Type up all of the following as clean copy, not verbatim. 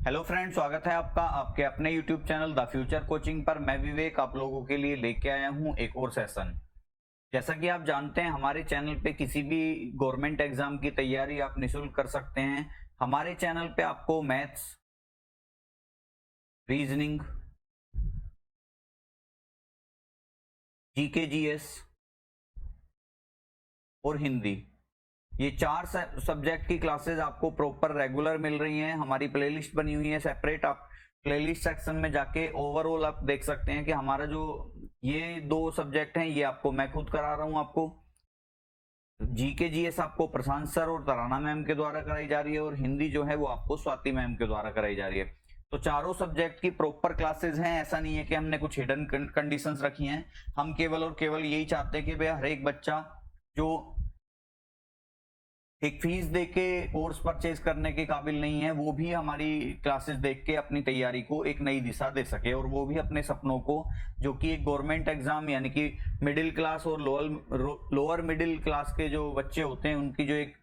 Hello friend, स्वागत है आपका आपके अपने YouTube channel the future coaching पर। मैं विवेक आप लोगों के लिए लेके आया हूं एक और सेशन। जैसा कि आप जानते हैं, हमारे चैनल पे किसी भी गवर्नमेंट एग्जाम की तैयारी आप निःशुल्क कर सकते हैं। हमारे चैनल पे आपको मैथ्स, रीजनिंग, जीके जीएस और हिंदी, ये चार सब्जेक्ट की क्लासेस आपको प्रॉपर रेगुलर मिल रही हैं। हमारी प्लेलिस्ट बनी हुई है सेपरेट। आप प्लेलिस्ट सेक्शन में जाके ओवरऑल आप देख सकते हैं कि हमारा जो ये दो सब्जेक्ट हैं ये आपको मैं खुद करा रहा हूं। आपको जीके जीएस आपको प्रशांत सर और तराना मैम के द्वारा कराई जा रही है, और हिंदी जो है वो आपको स्वाति मैम के द्वारा कराई जा रही है। तो चारों सब्जेक्ट की प्रॉपर क्लासेस हैं। ऐसा नहीं है कि हमने कुछ हिडन कंडीशंस रखी हैं। हम केवल और केवल यही चाहते हैं कि भैया हर एक बच्चा जो एक फीस दे के कोर्स परचेज करने के काबिल नहीं है, वो भी हमारी क्लासेस देख के अपनी तैयारी को एक नई दिशा दे सके, और वो भी अपने सपनों को, जो कि एक गवर्नमेंट एग्जाम यानी कि मिडिल क्लास और लोअर मिडिल क्लास के जो बच्चे होते हैं, उनकी जो एक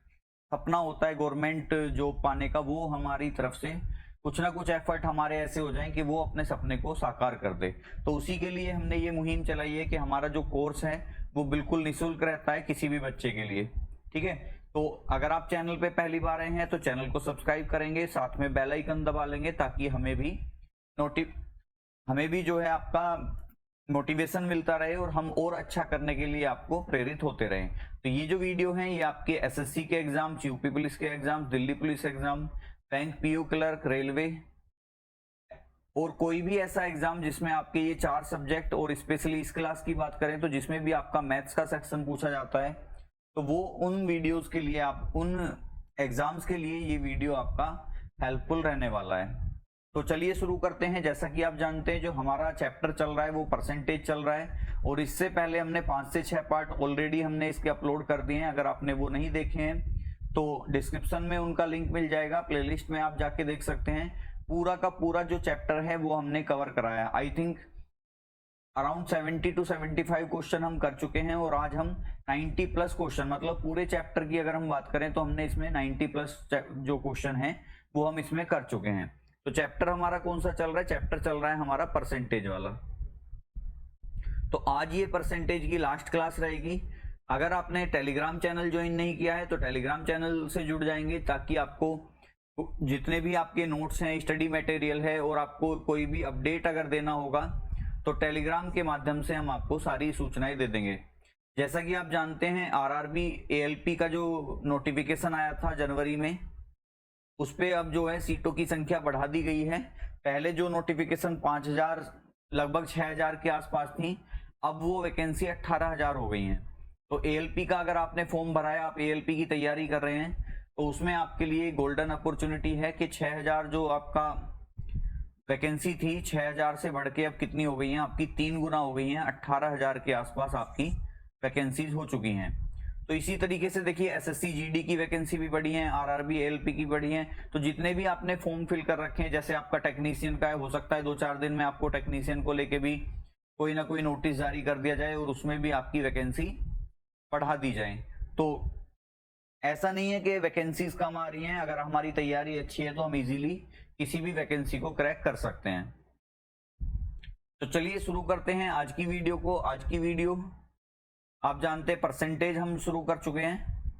सपना होता है गवर्नमेंट जॉब पाने का, वो हमारी तरफ से कुछ ना कुछ एफर्ट हमारे ऐसे हो जाएं कि वो अपने सपने को साकार कर दे। तो उसी के लिए हमने ये मुहिम चलाई है कि हमारा जो कोर्स है वो बिल्कुल निःशुल्क रहता है किसी भी बच्चे के लिए। ठीक है, तो अगर आप चैनल पे पहली बार आए हैं तो चैनल को सब्सक्राइब करेंगे, साथ में बेल आइकन दबा लेंगे, ताकि हमें भी जो है आपका मोटिवेशन मिलता रहे और हम और अच्छा करने के लिए आपको प्रेरित होते रहें। तो ये जो वीडियो है ये आपके एसएससी के एग्जाम, यूपी पुलिस के exam, Delhi police exam, bank PO clerk, railway और कोई भी ऐसा एग्जाम जिसमें आपके ये चार सब्जेक्ट, और स्पेशली इस क्लास की बात करें तो जिसमें भी आपका मैथ्स का सेक्शन पूछा जाता है, तो वो उन वीडियोस के लिए, आप उन एग्जाम्स के लिए ये वीडियो आपका हेल्पफुल रहने वाला है। तो चलिए शुरू करते हैं। जैसा कि आप जानते हैं, जो हमारा चैप्टर चल रहा है वो परसेंटेज चल रहा है, और इससे पहले हमने 5 से 6 पार्ट ऑलरेडी हमने इसके अपलोड कर दिए हैं। अगर आपने वो नहीं देखे हैं तो डिस्क्रिप्शन में उनका लिंक मिल जाएगा, प्लेलिस्ट में आप जाके देख सकते हैं। पूरा का पूरा जो चैप्टर है वो हमने कवर कराया। I think around 70 to 75 question हम कर चुके हैं, और आज हम 90 प्लस क्वेश्चन, मतलब पूरे चैप्टर की अगर हम बात करें तो हमने इसमें 90 प्लस जो क्वेश्चन है वो हम इसमें कर चुके हैं। तो चैप्टर हमारा कौन सा चल रहा है? चैप्टर चल रहा है हमारा परसेंटेज वाला। तो आज ये परसेंटेज की लास्ट क्लास रहेगी। अगर आपने टेलीग्राम चैनल ज्वाइन नहीं किया है तो टेलीग्राम चैनल से जुड़ जाएंगे, ताकि आपको जितने भी आपके नोट्स हैं, स्टडी मटेरियल है, और आपको कोई भी अपडेट अगर देना होगा तो टेलीग्राम के माध्यम से हम आपको सारी सूचनाएं दे देंगे। जैसा कि आप जानते हैं, आरआरबी एएलपी का जो नोटिफिकेशन आया था जनवरी में, उस पे अब जो है सीटों की संख्या बढ़ा दी गई है। पहले जो नोटिफिकेशन 5000 लगभग 6000 के आसपास थी, अब वो वैकेंसी 18000 हो गई हैं। तो एएलपी का अगर आपने फॉर्म भरा है, आप एएलपी की तैयारी कर रहे हैं, तो उसमें आपके लिए गोल्डन अपॉर्चुनिटी है कि 6000 जो आपका वैकेंसी थी, 6000 से बढ़ के अब कितनी हो गई हैं? आपकी 3 गुना हो गई हैं। 18000 के आसपास आपकी वैकेंसीज हो चुकी हैं। तो इसी तरीके से देखिए, एसएससी जीडी की वैकेंसी भी बढ़ी है, आरआरबी एएलपी की बढ़ी है। तो जितने भी आपने फॉर्म फिल कर रखे हैं, जैसे आपका टेक्नीशियन का है, हो सकता है 2-4 दिन में आपको टेक्नीशियन को लेके भी कोई ना कोई नोटिस जारी कर दिया जाए और उसमें भी आपकी वैकेंसी बढ़ा दी जाए। तो ऐसा नहीं है कि वैकेंसीज कम आ रही हैं। अगर हमारी तैयारी अच्छी है तो हम इजीली किसी भी वैकेंसी को क्रैक कर सकते हैं। तो चलिए शुरू करते हैं आज की वीडियो को। आज की वीडियो आप जानते हैं परसेंटेज हम शुरू कर चुके हैं।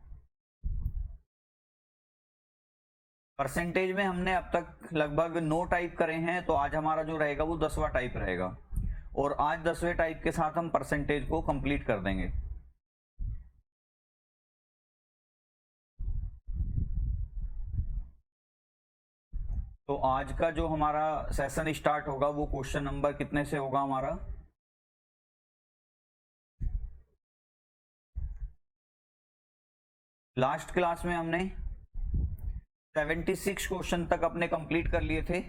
परसेंटेज में हमने अब तक लगभग 9 टाइप करे हैं, तो आज हमारा जो रहेगा वो 10वां टाइप रहेगा, और आज 10वें टाइप के साथ हम परसेंटेज को कंप्लीट कर देंगे। तो आज का जो हमारा सेशन स्टार्ट होगा वो क्वेश्चन नंबर कितने से होगा हमारा? लास्ट क्लास में हमने 76 क्वेश्चन तक अपने कंप्लीट कर लिए थे,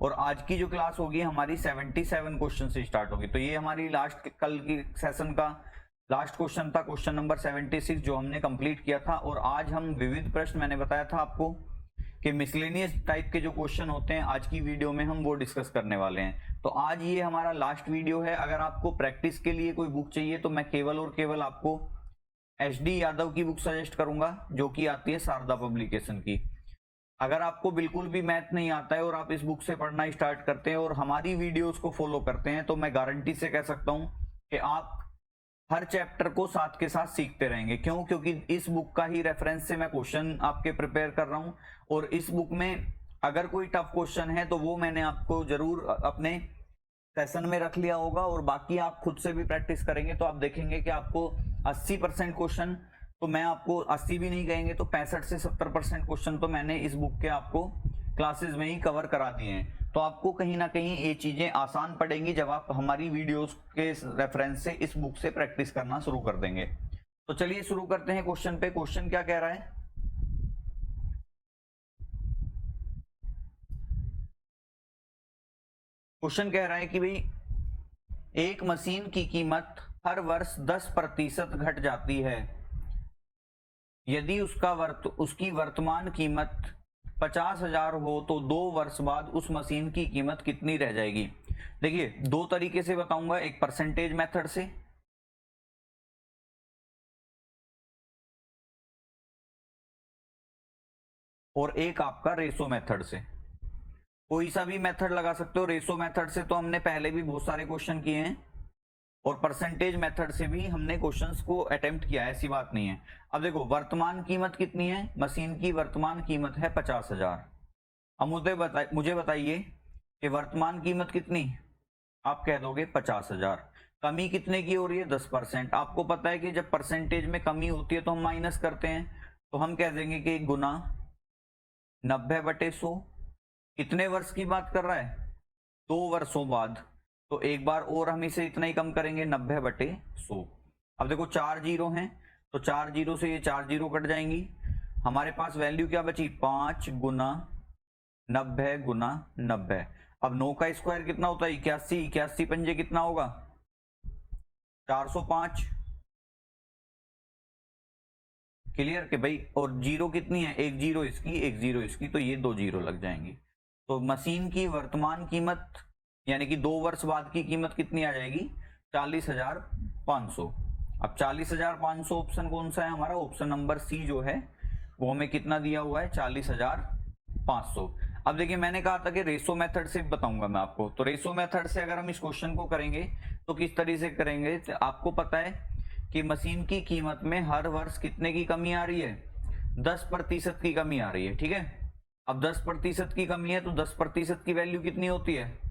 और आज की जो क्लास होगी हमारी 77 क्वेश्चन से स्टार्ट होगी। तो ये हमारी लास्ट कल की सेशन का लास्ट क्वेश्चन था, क्वेश्चन नंबर 76 जो हमने कंप्लीट किया था। और आज हम विविध प्रश्न, मैंने बताया था आपको कि मिसलेनियस टाइप के जो क्वेश्चन होते हैं, आज की वीडियो में हम वो डिस्कस करने वाले हैं। तो आज ये हमारा लास्ट वीडियो है। अगर आपको प्रैक्टिस के लिए कोई बुक चाहिए तो मैं केवल और केवल आपको HD यादव की बुक सजेस्ट करूंगा, जो कि आती है शारदा पब्लिकेशन की। अगर आपको बिल्कुल भी मैथ नहीं आता है और आप इस बुक से पढ़ना स्टार्ट करते हैं और हमारी वीडियोस को फॉलो करते हैं, तो मैं गारंटी से कह सकता हूं कि आप हर चैप्टर को साथ के साथ सीखते रहेंगे। क्यों? क्योंकि इस बुक का ही रेफरेंस से मैं क्वेश्चन आपके प्रिपेयर कर रहा हूं, और इस बुक में अगर कोई टफ क्वेश्चन है तो वो मैंने आपको जरूर अपने सेशन में रख लिया होगा, और बाकी आप खुद से भी प्रैक्टिस करेंगे तो आप देखेंगे कि आपको 80% क्वेश्चन, तो मैं आपको 80 भी नहीं कहेंगे तो 65 से 70% क्वेश्चन तो मैंने इस बुक के आपको क्लासेस में ही कवर करा दिए हैं। तो आपको कहीं ना कहीं ये चीजें आसान पड़ेंगी जब आप हमारी वीडियोस के रेफरेंस से इस बुक से प्रैक्टिस करना शुरू कर देंगे। तो चलिए शुरू करते हैं क्वेश्चन पे। क्वेश्चन क्या कह रहा है? क्वेश्चन कह रहा है कि भाई एक मशीन की कीमत हर वर्ष 10% घट जाती है। यदि उसकी वर्तमान कीमत 50,000 हो तो 2 वर्ष बाद उस मशीन की कीमत कितनी रह जाएगी? देखिए, दो तरीके से बताऊंगा, एक परसेंटेज मेथड से और एक आपका रेशो मेथड से। कोई सा भी मेथड लगा सकते हो। रेशो मेथड से तो हमने पहले भी बहुत सारे क्वेश्चन किए हैं, और परसेंटेज मेथड से भी हमने क्वेश्चंस को अटेम्प्ट किया है, ऐसी बात नहीं है। अब देखो, वर्तमान कीमत कितनी है? मशीन की वर्तमान कीमत है 50,000। अब मुझे बताइए कि वर्तमान कीमत कितनी? आप कह दोगे 50,000। कमी कितने की हो रही है? 10%। आपको पता है कि जब परसेंटेज में कमी होती है तो हम माइनस करते हैं, तो हम कह देंगे कि गुना 90/100। कितने वर्ष की बात कर रहा है? 2 वर्षों बाद। तो एक बार और हम इसे इतना ही कम करेंगे, 90/100। अब देखो 4 जीरो हैं, तो 4 जीरो से ये 4 जीरो कट जाएंगी। हमारे पास वैल्यू क्या बची? 5 गुना 90 गुना 90। अब 9 का स्क्वायर कितना होता है? 81। 81 पंजे कितना होगा? 405। क्लियर कि भाई? और जीरो कितनी है? एक जीरो इसकी, एक जीरो इसकी, तो ये 2 जीरो लग जाएंगी। तो मशीन की वर्तमान कीमत यानी कि 2 वर्ष बाद की कीमत कितनी आ जाएगी? 40,500। अब 40,500 ऑप्शन कौन सा है हमारा? ऑप्शन नंबर सी जो है वो हमें कितना दिया हुआ है? 40,500। अब देखिए, मैंने कहा था कि रेशो मेथड से बताऊंगा मैं आपको। तो रेशो मेथड से अगर हम इस क्वेश्चन को करेंगे तो किस तरीके से करेंगे? तो आपको पता है कि मशीन की कीमत में हर वर्ष कितने की कमी आ रही है? 10% की कमी आ रही है, ठीक है। अब 10% की कमी है तो 10% की वैल्यू कितनी होती है?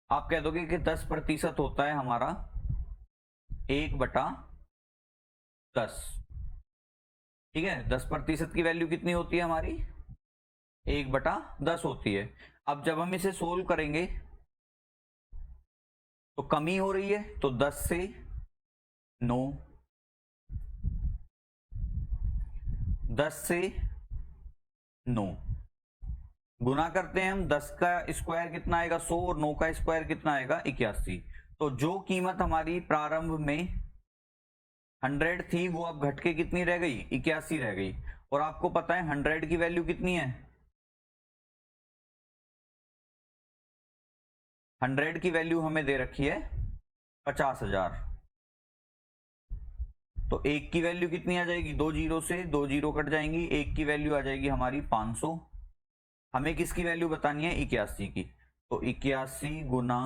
आप कह दोगे कि 10% होता है हमारा 1/10। ठीक है, 10% की वैल्यू कितनी होती है हमारी? 1/10 होती है। अब जब हम इसे सोल्व करेंगे तो कमी हो रही है, तो 10 से 9, 10 से 9 गुना करते हैं हम। 10 का स्क्वायर कितना आएगा? 100, और 9 का स्क्वायर कितना आएगा? 81। तो जो कीमत हमारी प्रारंभ में 100 थी वो अब घट के कितनी रह गई? 81 रह गई। और आपको पता है 100 की वैल्यू कितनी है? 100 की वैल्यू हमें दे रखी है 50,000। तो एक की वैल्यू कितनी आ जाएगी? 2 जीरो से 2 जीरो कट जाएंगी, एक की वैल्यू आ जाएगी हमारी 500। हमें किसकी वैल्यू बतानी है? 81 की। तो 81 गुना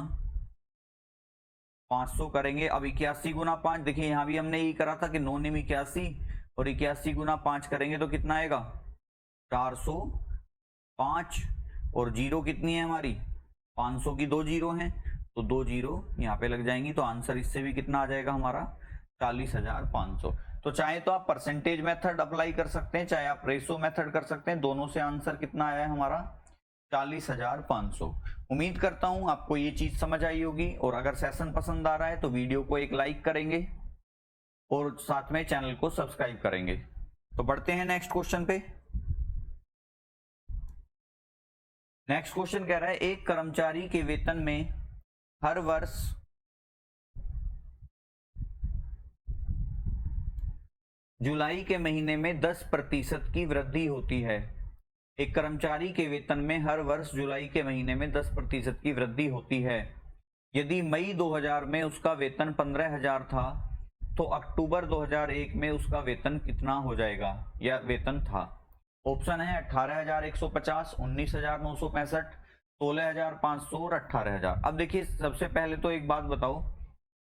500 करेंगे। अब 81 गुना 5, देखिए यहां भी हमने यही करा था कि 9 ने 81, और 81 गुना 5 करेंगे तो कितना आएगा? 405। और जीरो कितनी है हमारी? 500 की 2 जीरो हैं, तो 2 जीरो यहाँ पे लग जाएंगी। तो आंसर इससे भी कितना आ जाएगा हमारा? 40,500। तो चाहे तो आप परसेंटेज मेथड अप्लाई कर सकते हैं, चाहे आप रेशो मेथड कर सकते हैं। दोनों से आंसर कितना आया है हमारा? 40,500। उम्मीद करता हूं आपको ये चीज समझ आई होगी, और अगर सेशन पसंद आ रहा है तो वीडियो को एक लाइक करेंगे और साथ में चैनल को सब्सक्राइब करेंगे। तो बढ़ते हैं नेक्स्ट क्वेश्चन पे। नेक्स्ट क्वेश्चन कह रहा है एक कर्मचारी के वेतन में हर वर्ष जुलाई के महीने में 10% की वृद्धि होती है। एक कर्मचारी के वेतन में हर वर्ष जुलाई के महीने में 10% की वृद्धि होती है। यदि मई 2000 में उसका वेतन 15,000 था तो अक्टूबर 2001 में उसका वेतन कितना हो जाएगा, या वेतन था? ऑप्शन है 18,150, 19,965, 16,500 और 18,000। अब देखिए सबसे पहले तो एक बात बताओ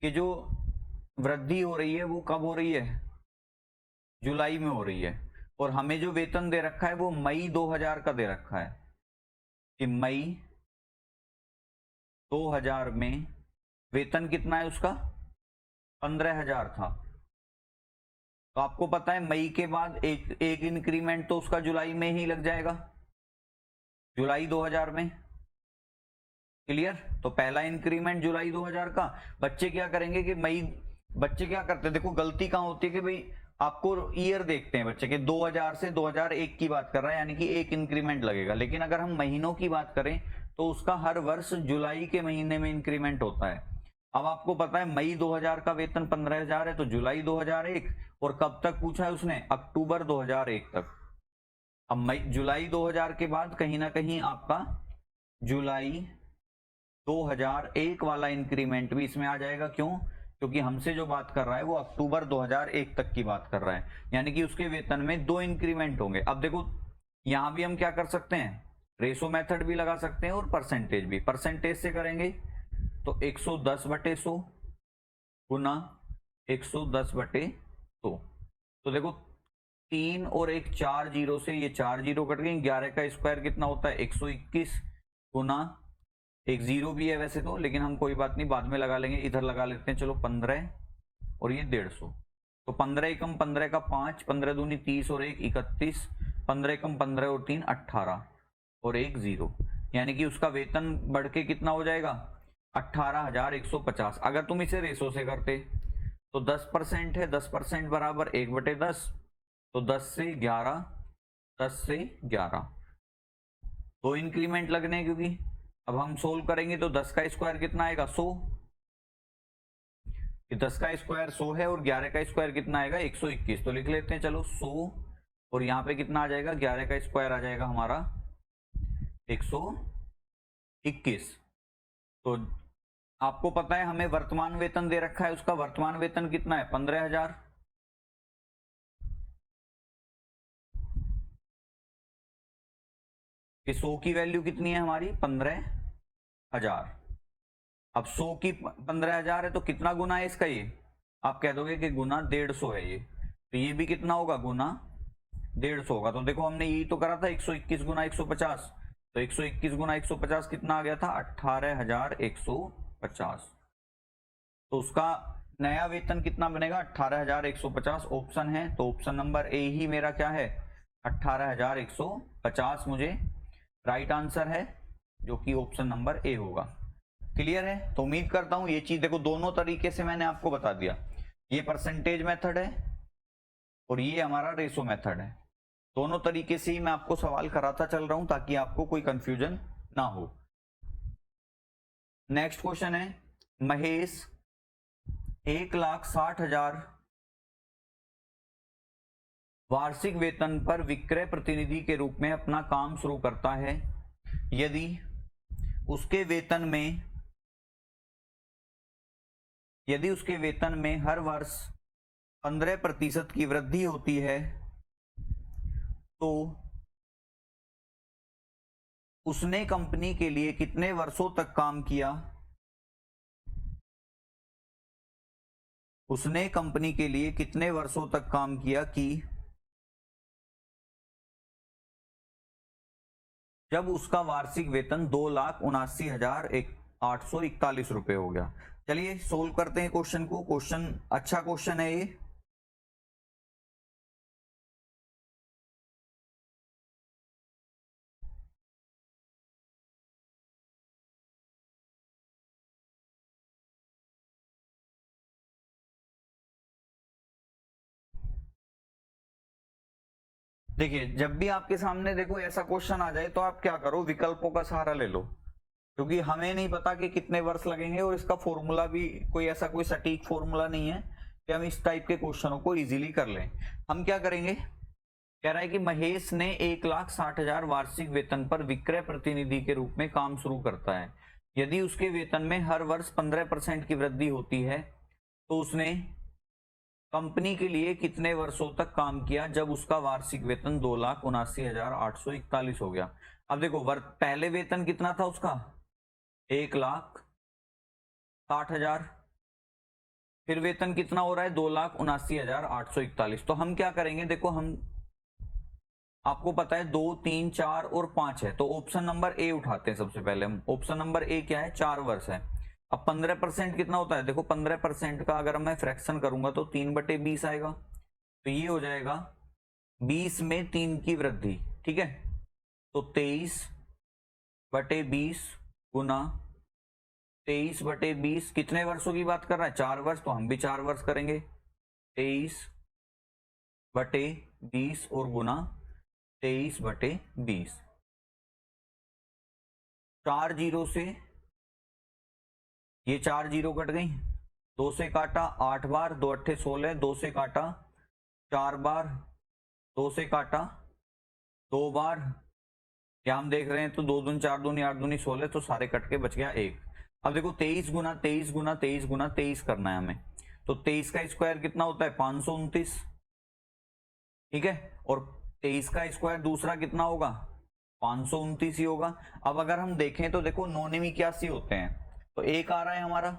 कि जो वृद्धि हो रही है वो कब हो रही है? जुलाई में हो रही है। और हमें जो वेतन दे रखा है वो मई 2000 का दे रखा है कि मई 2000 में वेतन कितना है उसका? 15,000 था। तो आपको पता है मई के बाद एक इंक्रीमेंट तो उसका जुलाई में ही लग जाएगा, जुलाई 2000 में। क्लियर? तो पहला इंक्रीमेंट जुलाई 2000 का। बच्चे क्या करेंगे कि बच्चे क्या करते हैं, देखो गलती कहां होती है कि भाई आपको ईयर देखते हैं बच्चे के, 2000 से 2001 की बात कर रहा है, यानी कि एक इंक्रीमेंट लगेगा। लेकिन अगर हम महीनों की बात करें तो उसका हर वर्ष जुलाई के महीने में इंक्रीमेंट होता है। अब आपको पता है मई 2000 का वेतन 15,000 है, तो जुलाई 2001, और कब तक पूछा है उसने? अक्टूबर 2001 तक। अब मई जुलाई 2000 के बाद कहीं ना कहीं आपका जुलाई 2001 वाला इंक्रीमेंट भी इसमें आ जाएगा। क्यों? क्योंकि हमसे जो बात कर रहा है वो अक्टूबर 2001 तक की बात कर रहा है, यानी कि उसके वेतन में 2 इंक्रीमेंट होंगे। अब देखो यहां भी हम क्या कर सकते हैं, रेशो मेथड भी लगा सकते हैं और परसेंटेज भी। परसेंटेज से करेंगे तो 110/100 गुना 110/100। तो देखो 3 और एक 4 जीरो से ये 4 जीरो कट गए, 11 का स्क्वायर कितना होता है? 121 गुना एक जीरो भी है वैसे तो, लेकिन हम कोई बात नहीं बाद में लगा लेंगे, इधर लगा लेते हैं। चलो 15 और ये 150। तो 15 एकम 15 का 5, 15 दूनी 30 और 1 31, 15 एकम 15 और 3 18 और 1 0, यानी कि उसका वेतन बढ़ के कितना हो जाएगा? 18,150। अगर तुम इसे रेशो से करते तो 10% है, 10% बराबर 1/10, तो 10 से 11, 10 से 11, 2 इंक्रीमेंट लगने, क्योंकि अब हम सोल्व करेंगे तो 10 का स्क्वायर कितना आएगा? 100। 10 का स्क्वायर 100 है और 11 का स्क्वायर कितना आएगा? 121। तो लिख लेते हैं चलो 100, और यहाँ पे कितना आ जाएगा? 11 का स्क्वायर आ जाएगा हमारा 121। तो आपको पता है हमें वर्तमान वेतन दे रखा है, उसका वर्तमान वेतन कितना है? 15,000। कि 100 की वैल्यू कितनी है हमारी? 15,000। अब 100 की 15,000 है तो कितना गुना है इसका? ये आप कह दोगे कि गुना 150 है ये, तो ये भी कितना होगा? गुना 150 होगा। तो देखो हमने यही तो करा था 121 गुना 150, तो 121 गुना 150 कितना आ गया था? 18,150। तो उसका नया वेतन कितना बनेगा? 18,150 ऑप्शन है, तो ऑप्शन नंबर ए ही मेरा क्या है? 18,150 मुझे राइट आंसर है, जो कि ऑप्शन नंबर ए होगा। क्लियर है? तो उम्मीद करता हूं ये चीज देखो दोनों तरीके से मैंने आपको बता दिया। ये परसेंटेज मेथड है और ये हमारा रेशो मेथड है। दोनों तरीके से ही मैं आपको सवाल कराता चल रहा हूं ताकि आपको कोई कंफ्यूजन ना हो। नेक्स्ट क्वेश्चन है, महेश 1,60,000 वार्षिक वेतन पर विक्रय प्रतिनिधि के रूप में अपना काम शुरू करता है। यदि उसके वेतन में हर वर्ष 15% की वृद्धि होती है तो उसने कंपनी के लिए कितने वर्षों तक काम किया? उसने कंपनी के लिए कितने वर्षों तक काम किया कि जब उसका वार्षिक वेतन 2,79,841 रुपए हो गया। चलिए सोल्व करते हैं क्वेश्चन को। क्वेश्चन अच्छा क्वेश्चन है ये। देखिए जब भी आपके सामने देखो ऐसा क्वेश्चन आ जाए तो आप क्या करो, विकल्पों का सहारा ले लो, क्योंकि हमें नहीं पता कि कितने वर्ष लगेंगे और इसका फॉर्मूला भी कोई ऐसा कोई सटीक फॉर्मूला नहीं है कि हम इस टाइप के क्वेश्चनों को इजीली कर लें। हम क्या करेंगे, कह रहा है कि महेश ने 1,60,000 वार्षिक वेतन पर विक्रय प्रतिनिधि के रूप में काम शुरू करता है। यदि उसके वेतन में हर वर्ष 15% की वृद्धि होती है तो उसने कंपनी के लिए कितने वर्षों तक काम किया जब उसका वार्षिक वेतन 2,79,841 हो गया। अब देखो पहले वेतन कितना था उसका, 1,60,000। फिर वेतन कितना हो रहा है, 2,79,841। तो हम क्या करेंगे, देखो हम आपको पता है 2, 3, 4 और 5 है, तो ऑप्शन नंबर ए उठाते हैं सबसे पहले हम। ऑप्शन नंबर ए क्या है, 4 वर्ष है। अब 15% कितना होता है, देखो 15% का अगर मैं फ्रैक्शन करूंगा तो 3/20 आएगा। तो ये हो जाएगा 20 में 3 की वृद्धि, ठीक है। तो 23/20 गुना 23/20 कितने वर्षों की बात कर रहा है, 4 वर्ष, तो हम भी 4 वर्ष करेंगे। 23/20 और गुना 23/20, 4 जीरो से ये 4 जीरो कट गई, 2 से काटा 8 बार, 2 अट्ठे 16, 2 से काटा 4 बार, 2 से काटा 2 बार, क्या हम देख रहे हैं, तो 2 दूनी 4 दूनी 8 दूनी 16, तो सारे कट के बच गया 1। अब देखो 23 गुना 23 गुना 23 गुना 23 करना है हमें, तो 23 का स्क्वायर कितना होता है, 529, ठीक है। और 23 का स्क्वायर दूसरा कितना होगा, 529 ही होगा। अब अगर हम देखें तो देखो 9 9 81 होते हैं, तो 1 आ रहा है हमारा।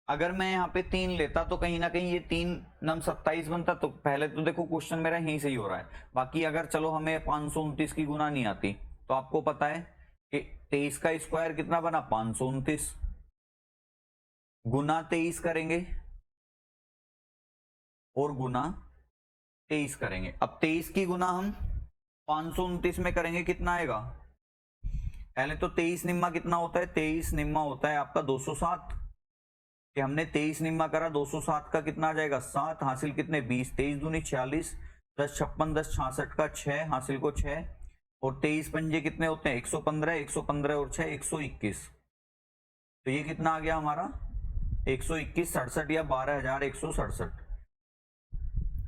अगर मैं यहाँ पे 3 लेता तो कहीं ना कहीं ये 3 9 27 बनता। तो पहले तो देखो क्वेश्चन मेरा यहीं से ही हो रहा है। बाकी अगर चलो हमें 529 की गुना नहीं आती, तो आपको पता है कि 23 का स्क्वायर कितना बना, 529 गुना 23 करेंगे और गुना 23 करेंगे। अब 23 की गुना हम 529 में करेंगे, कितना आएगा, पहले तो 23 निम्मा कितना होता है, 23 निम्मा होता है आपका 207, कि हमने 23 निम्मा करा, 207 का कितना आ जाएगा, 7 हासिल कितने 20, 23 दूनी 46, 10 56, 10 66 का 6 हासिल को 6, और 23 पंजे कितने होते हैं, 115, 115 और 6 121। तो ये कितना आ गया हमारा, 121 67 या 12,167।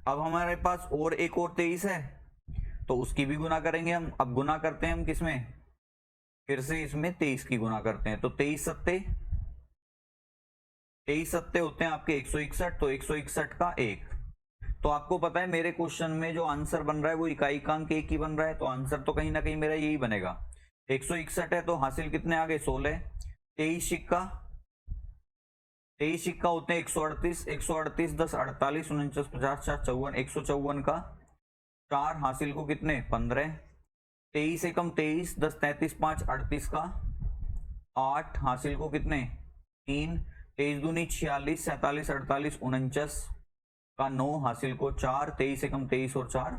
अब हमारे पास और एक और 23 है, तो उसकी भी गुना करेंगे हम। अब गुना करते हैं हम किसमें, फिर से इसमें 23 की गुना करते हैं, तो 23 सत्ते होते हैं आपके 161, तो 161 का 1। तो आपको पता है मेरे क्वेश्चन में जो आंसर बन रहा है वो इकाई का अंक 1 ही बन रहा है, तो आंसर तो कहीं ना कहीं मेरा यही बनेगा। 161 है तो हासिल कितने आ गए, 16, 23 सिक्का होते हैं 138, 138 10 48 49 50 54, 154 का 4 हासिल को कितने 15, 23 एकम 23 10 33 5 38 का 8 हासिल को कितने 3, 23 दूनी 46 47 48 49 का 9 हासिल को 4, 23 एकम 23 और 4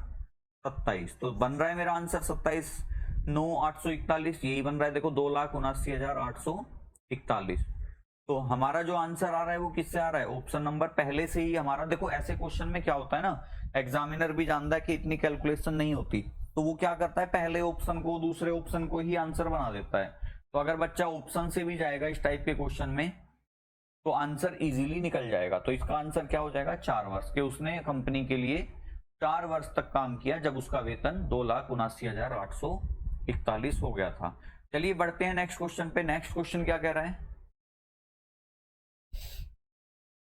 27। तो बन रहा है मेरा आंसर 27 9 841, यही बन रहा है। देखो 2,79,841। तो हमारा जो आंसर आ रहा है वो किससे आ रहा है, ऑप्शन नंबर पहले से ही हमारा। देखो ऐसे क्वेश्चन में क्या होता है ना, एग्जामिनर भी जानता है कि इतनी कैलकुलेशन नहीं होती, तो वो क्या करता है, पहले ऑप्शन को दूसरे ऑप्शन को ही आंसर बना देता है। तो अगर बच्चा ऑप्शन से भी जाएगा इस टाइप के क्वेश्चन में तो आंसर इजीली निकल जाएगा। तो इसका आंसर क्या हो जाएगा, 4 वर्ष के उसने कंपनी के लिए 4 वर्ष तक काम किया जब उसका वेतन 2,79,841 हो गया था। चलिए बढ़ते हैं नेक्स्ट क्वेश्चन पे। नेक्स्ट क्वेश्चन क्या कह रहा है,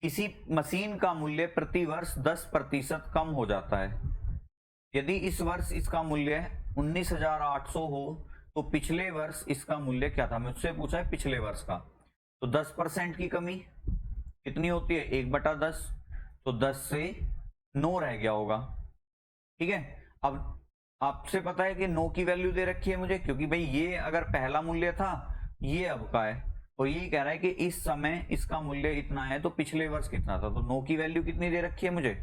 किसी मशीन का मूल्य प्रति वर्ष 10% कम हो जाता है। यदि इस वर्ष इसका मूल्य 19,800 हो तो पिछले वर्ष इसका मूल्य क्या था, मुझसे पूछा है पिछले वर्ष का। तो 10% की कमी कितनी होती है, 1/10, तो 10 से 9 रह गया होगा, ठीक है। अब आपसे पता है कि 9 की वैल्यू दे रखी है मुझे, क्योंकि भाई ये अगर पहला मूल्य था ये अब का है, और ये कह रहा है कि इस समय इसका मूल्य इतना है, तो पिछले वर्ष कितना था। तो 9 की वैल्यू कितनी दे रखी है मुझे,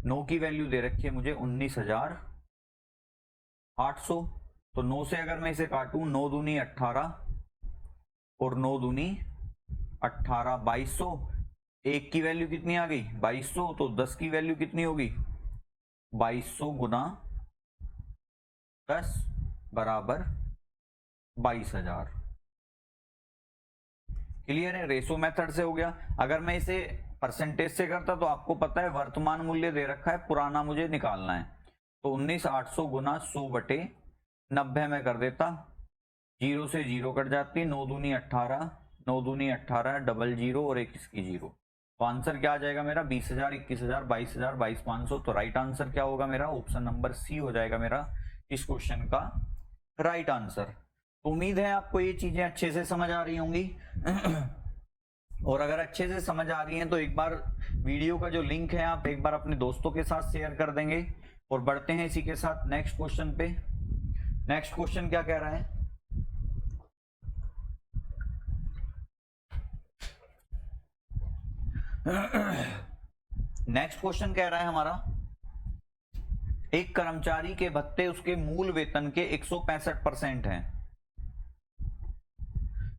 9 की वैल्यू दे रखी है मुझे 19,800। तो 9 से अगर मैं इसे काटूं, 9 दूनी 18 और 9 दूनी 18 2200, 1 की वैल्यू कितनी आ गई 2200, तो 10 की वैल्यू कितनी होगी 2200 गुना 10 बराबर 22,000। क्लियर है, रेशो मेथड से हो गया। अगर मैं इसे परसेंटेज से करता तो आपको पता है वर्तमान मूल्य दे रखा है, पुराना मुझे निकालना है। तो 19,800 गुना 100/90 में कर देता, 0 से 0 कट जाती, 9 दूनी 18, 9 दूनी 18 00 और 1 इसकी 0, तो आंसर क्या आ जाएगा मेरा 20,000, 21,000, 22,000, 22,500। तो राइट आंसर क्या होगा मेरा, ऑप्शन नंबर सी हो जाएगा मेरा इस क्वेश्चन का राइट आंसर। तो उम्मीद है आपको ये चीजें अच्छे से समझ आ रही होंगी और अगर अच्छे से समझ आ रही हैं तो एक बार वीडियो का जो लिंक है आप एक बार अपने दोस्तों के साथ शेयर कर देंगे। और बढ़ते हैं इसी के साथ नेक्स्ट क्वेश्चन पे। नेक्स्ट क्वेश्चन क्या कह रहा है, नेक्स्ट क्वेश्चन कह रहा है हमारा, एक कर्मचारी के भत्ते उसके मूल वेतन के 165% हैं।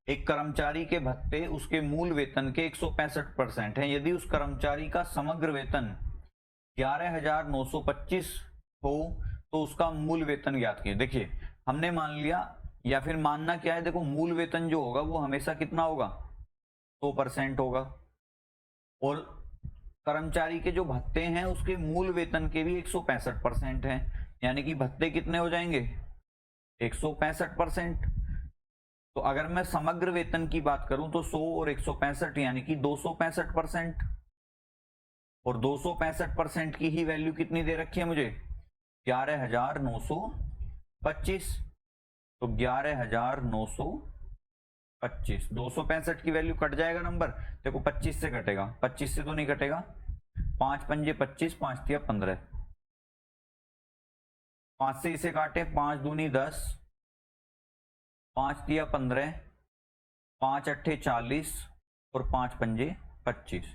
एक कर्मचारी के भत्ते उसके मूल वेतन के 165% हैं। यदि उस कर्मचारी का समग्र वेतन 11,925 हो तो उसका मूल वेतन ज्ञात कीजिए। देखिए हमने मान लिया, या फिर मानना क्या है, देखो मूल वेतन जो होगा वो हमेशा कितना होगा, 100% होगा। और कर्मचारी के जो भत्ते हैं उसके मूल वेतन के भी 165% हैं, यानी कि भत्ते कितने हो जाएंगे, 165%। तो अगर मैं समग्र वेतन की बात करूं तो 100 और 165 यानी कि 265%। और 265% की ही वैल्यू कितनी दे रखी है मुझे, 11,925। तो 11,925, 265 की वैल्यू कट जाएगा नंबर, देखो 25 से कटेगा, 25 से तो नहीं कटेगा, 5 पंजे 25, 5 तिया 15, 5 से इसे काटे, 5 दूनी 10, 5 तिया 15, 5 अट्ठे 40 और 5 पंजे 25।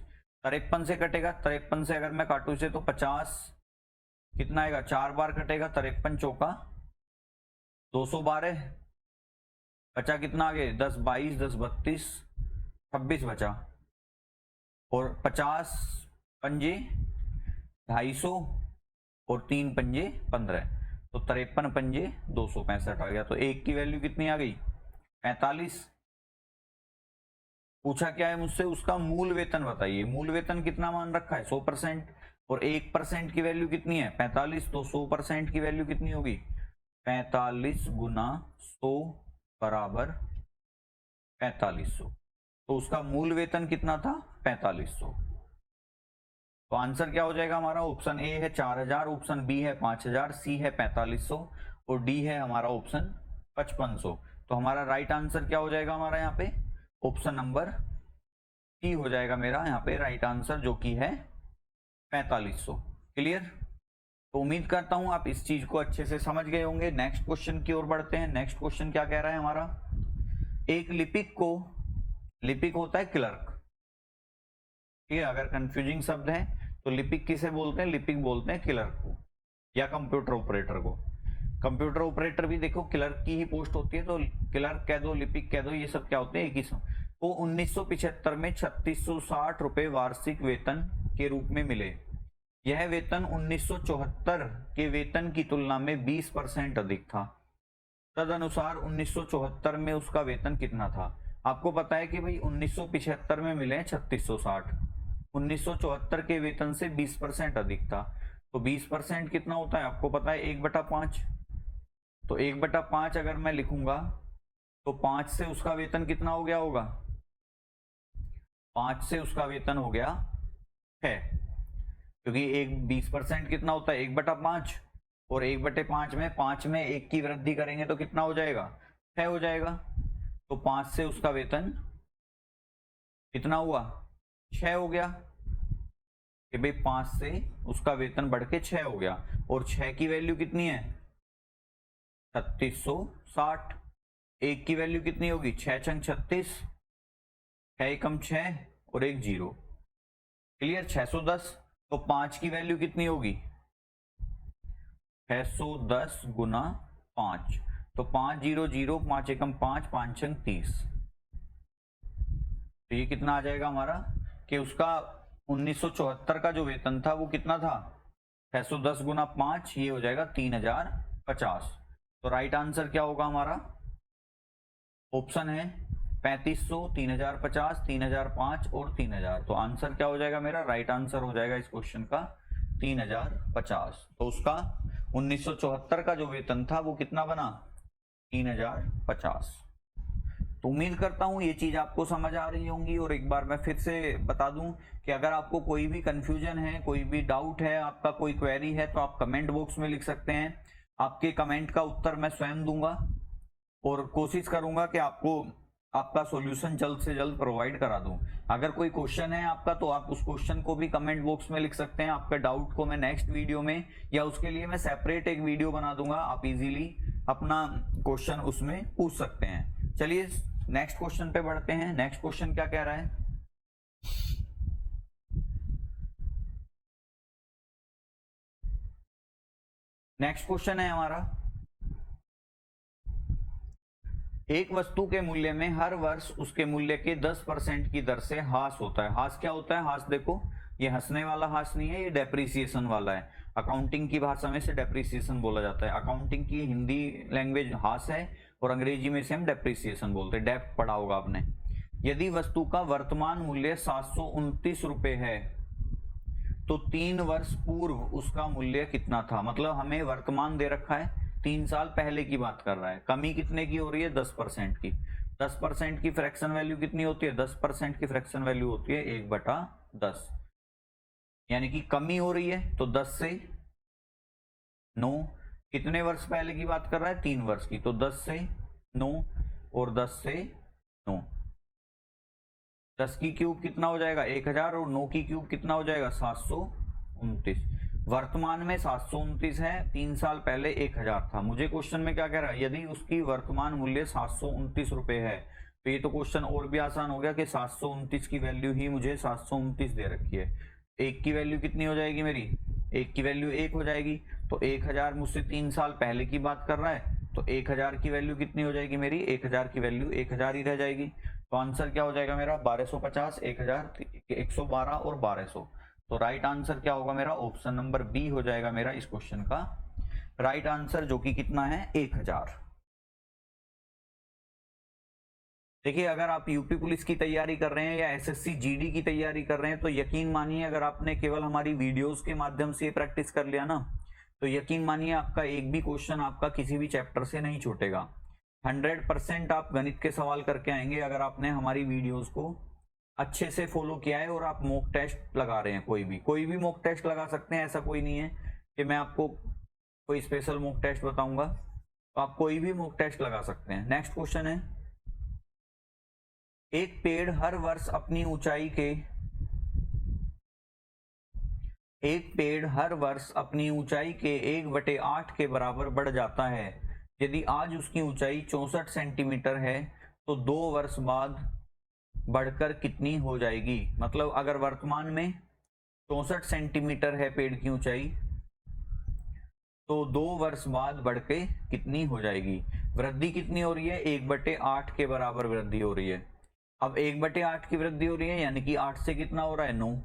53 से कटेगा, 53 से अगर मैं काटू इसे तो 50, कितना आएगा, 4 बार कटेगा, 53 चौका 212, बचा कितना आगे, 10 22, 10 32, 26 बचा। और 50 पंजे 250 और 3 पंजे 15, तो 53 पंजे 265 आ गया। तो एक की वैल्यू कितनी आ गई, 45। पूछा क्या है मुझसे, उसका मूल वेतन बताइए। मूल वेतन कितना मान रखा है, 100%। और 1% की वैल्यू कितनी है, 45। तो 100% की वैल्यू कितनी होगी, 45 गुना 100 बराबर 4500। तो उसका मूल वेतन कितना था, 4500। तो आंसर क्या हो जाएगा हमारा, ऑप्शन ए है 4000, ऑप्शन बी है 5000, सी है 4500 और डी है हमारा ऑप्शन 5500। तो हमारा राइट आंसर क्या हो जाएगा हमारा यहाँ पे, ऑप्शन नंबर सी हो जाएगा मेरा यहाँ पे राइट आंसर, जो कि है 4500। क्लियर। तो उम्मीद करता हूं आप इस चीज को अच्छे से समझ गए होंगे। नेक्स्ट क्वेश्चन की ओर बढ़ते हैं। नेक्स्ट क्वेश्चन क्या कह रहा है हमारा, एक लिपिक को, लिपिक होता है क्लर्क, ठीक है, अगर कंफ्यूजिंग शब्द है तो लिपिक किसे बोलते हैं, लिपिक बोलते हैं क्लर्क को या कंप्यूटर ऑपरेटर को। कंप्यूटर ऑपरेटर भी देखो क्लर्क की ही पोस्ट होती है, तो क्लर्क कह दो, लिपिक कह दो, ये सब क्या होते हैं एक ही सब। वो 1975 में 3660 रुपए वार्षिक वेतन के रूप में मिले। यह वेतन 1974 के वेतन की तुलना में 20% अधिक था। तदनुसार 1974 में उसका वेतन कितना था। आपको पता है कि भाई 1975 में मिले 3660, 1974 के वेतन से 20% अधिक था। तो 20% कितना होता है आपको पता है, 1/5। तो 1/5 अगर मैं लिखूंगा तो 5 से उसका वेतन कितना हो गया होगा, 5 से उसका वेतन हो गया है, क्योंकि एक 20% कितना होता है, 1/5। और 1/5 में 5 में 1 की वृद्धि करेंगे तो कितना हो जाएगा, 6 हो जाएगा। तो 5 से उसका वेतन कितना हुआ, 6 हो गया कि भाई 5 से उसका वेतन बढ़ के 6 हो गया। और 6 की वैल्यू कितनी है, 3660। 1 की वैल्यू कितनी होगी, 6 छंग 36, 6 एकम 6 और 1 0। क्लियर, 610। तो 5 की वैल्यू कितनी होगी, 610 गुना 5। तो 5 0 0, 5 एकम 5, 5 छंग 30। तो ये कितना आ जाएगा हमारा कि उसका 1974 का जो वेतन था वो कितना था, 610 गुना 5, ये हो जाएगा 3050। तो राइट आंसर क्या होगा हमारा, ऑप्शन है 3500, 3050, 3005 और 3000। तो आंसर क्या हो जाएगा मेरा, राइट आंसर हो जाएगा इस क्वेश्चन का 3050। तो उसका 1974 का जो वेतन था वो कितना बना, 3050। तो उम्मीद करता हूँ ये चीज आपको समझ आ रही होंगी। और एक बार मैं फिर से बता दूं कि अगर आपको कोई भी कंफ्यूजन है, कोई भी डाउट है, आपका कोई क्वेरी है, तो आप कमेंट बॉक्स में लिख सकते हैं। आपके कमेंट का उत्तर मैं स्वयं दूंगा और कोशिश करूंगा कि आपको आपका सॉल्यूशन जल्द से जल्द प्रोवाइड करा दूं। अगर कोई क्वेश्चन है आपका तो आप उस क्वेश्चन को भी कमेंट बॉक्स में लिख सकते हैं। आपका डाउट को मैं नेक्स्ट वीडियो में या उसके लिए मैं सेपरेट एक वीडियो बना दूंगा, आप इजीली अपना क्वेश्चन उसमें पूछ सकते हैं। चलिए नेक्स्ट क्वेश्चन पे बढ़ते हैं। नेक्स्ट क्वेश्चन क्या कह रहा है? नेक्स्ट क्वेश्चन है हमारा, एक वस्तु के मूल्य में हर वर्ष उसके मूल्य के 10% की दर से ह्रास होता है। ह्रास क्या होता है? ह्रास देखो, ये हंसने वाला ह्रास नहीं है, ये डेप्रिसिएशन वाला है। अकाउंटिंग की भाषा में से डेप्रिसिएशन बोला जाता है। अकाउंटिंग की हिंदी लैंग्वेज ह्रास है और अंग्रेजी में से हम डेप्रिसिएशन बोलते हैं। डेप पढ़ा होगा आपने। यदि वस्तु का वर्तमान मूल्य 729 रुपए है तो 3 वर्ष पूर्व उसका मूल्य कितना था? मतलब हमें वर्तमान दे रखा है, 3 साल पहले की बात कर रहा है। कमी कितने की हो रही है? 10% की। 10% की फ्रैक्शन वैल्यू कितनी होती है? 10% की फ्रैक्शन वैल्यू होती है 1/10, यानी कि कमी हो रही है। तो 10 से 9, कितने वर्ष पहले की बात कर रहा है? 3 वर्ष की। तो 10 से 9 और 10 से 9, 10 की क्यूब कितना हो जाएगा? 1000 और 9 की क्यूब कितना हो जाएगा? 729। वर्तमान में 729 है, 3 साल पहले 1000 था। मुझे क्वेश्चन में क्या कह रहा है? यदि उसकी वर्तमान मूल्य 729 रुपए है, तो ये तो क्वेश्चन और भी आसान हो गया कि 729 की वैल्यू ही मुझे 729 दे रखी है। एक की वैल्यू कितनी हो जाएगी मेरी? एक की वैल्यू 1 हो जाएगी। तो 1000 मुझसे 3 साल पहले की बात कर रहा है, तो 1000 की वैल्यू कितनी हो जाएगी मेरी? 1000 की वैल्यू 1000 ही रह जाएगी। तो आंसर क्या हो जाएगा मेरा? 1250, 1000, 112 और 1200। तो राइट आंसर क्या होगा मेरा? ऑप्शन नंबर बी हो जाएगा मेरा इस क्वेश्चन का राइट आंसर, जो कि कितना है? 1000। देखिए, अगर आप यूपी पुलिस की तैयारी कर रहे हैं या एसएससी जीडी की तैयारी कर रहे हैं, तो यकीन मानिए अगर आपने केवल हमारी वीडियोस के माध्यम से प्रैक्टिस कर लिया ना, तो यकीन मानिए आपका एक भी क्वेश्चन आपका किसी भी चैप्टर से नहीं छूटेगा। 100% आप गणित के सवाल करके आएंगे अगर आपने हमारी वीडियोस को अच्छे से फॉलो किया है और आप मॉक टेस्ट लगा रहे हैं। कोई भी मॉक टेस्ट लगा सकते हैं, ऐसा कोई नहीं है कि मैं आपको कोई स्पेशल मॉक टेस्ट बताऊंगा। तो आप कोई भी मॉक टेस्ट लगा सकते हैं। नेक्स्ट क्वेश्चन है, एक पेड़ हर वर्ष अपनी ऊंचाई के 1/8 के बराबर बढ़ जाता है। यदि आज उसकी ऊंचाई 64 सेंटीमीटर है तो 2 वर्ष बाद बढ़कर कितनी हो जाएगी? मतलब अगर वर्तमान में 64 सेंटीमीटर है पेड़ की ऊंचाई, तो 2 वर्ष बाद बढ़ के कितनी हो जाएगी? वृद्धि कितनी हो रही है? 1/8 के बराबर वृद्धि हो रही है। अब 1/8 की वृद्धि हो रही है, यानी कि 8 से कितना हो रहा है? 9।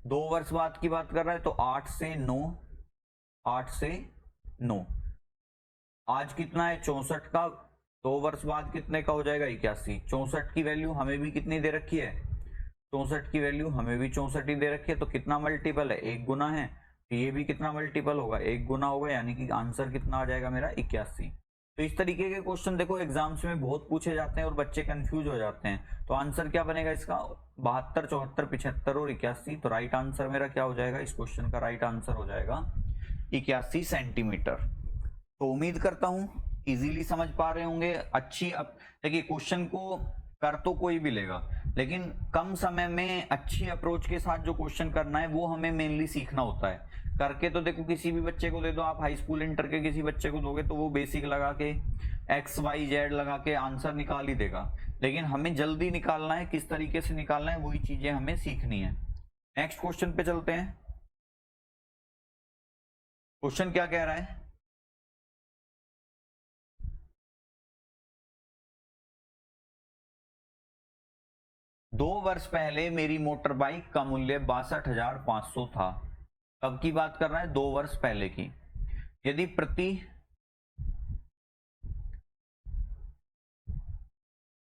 2 वर्ष बाद की बात कर रहा है, तो 8 से 9, 8 से 9। आज कितना है? 64 का। 2 वर्ष बाद कितने का हो जाएगा? 81। 64 की वैल्यू हमें भी कितनी दे रखी है? 64 की वैल्यू हमें भी 64 ही दे रखी है। तो कितना मल्टीपल है? 1 गुना है। तो ये भी कितना मल्टीपल होगा? 1 गुना होगा, यानी कि आंसर कितना आ जाएगा मेरा? 81। तो इस तरीके के क्वेश्चन देखो एग्जाम्स में बहुत पूछे जाते हैं और बच्चे कंफ्यूज हो जाते हैं। तो आंसर क्या बनेगा इसका? 72, 74, 75 और 81। तो राइट आंसर मेरा क्या हो जाएगा? इस क्वेश्चन का राइट आंसर हो जाएगा 81 सेंटीमीटर। तो उम्मीद करता हूं इजीली समझ पा रहे होंगे। अच्छी, अब देखिए क्वेश्चन को कर तो कोई भी लेगा, लेकिन कम समय में अच्छी अप्रोच के साथ जो क्वेश्चन करना है वो हमें मेनली सीखना होता है। करके तो देखो किसी भी बच्चे को दे दो, आप हाई स्कूल इंटर के किसी बच्चे को दोगे तो वो बेसिक लगा के XYZ लगा के आंसर निकाल ही देगा। लेकिन हमें जल्दी निकालना है, किस तरीके से निकालना है वही चीजें हमें सीखनी है। नेक्स्ट क्वेश्चन पे चलते हैं। क्वेश्चन क्या कह रहा है? 2 वर्ष पहले मेरी मोटर बाइक का मूल्य 62,500 था। कब की बात कर रहा है? 2 वर्ष पहले की।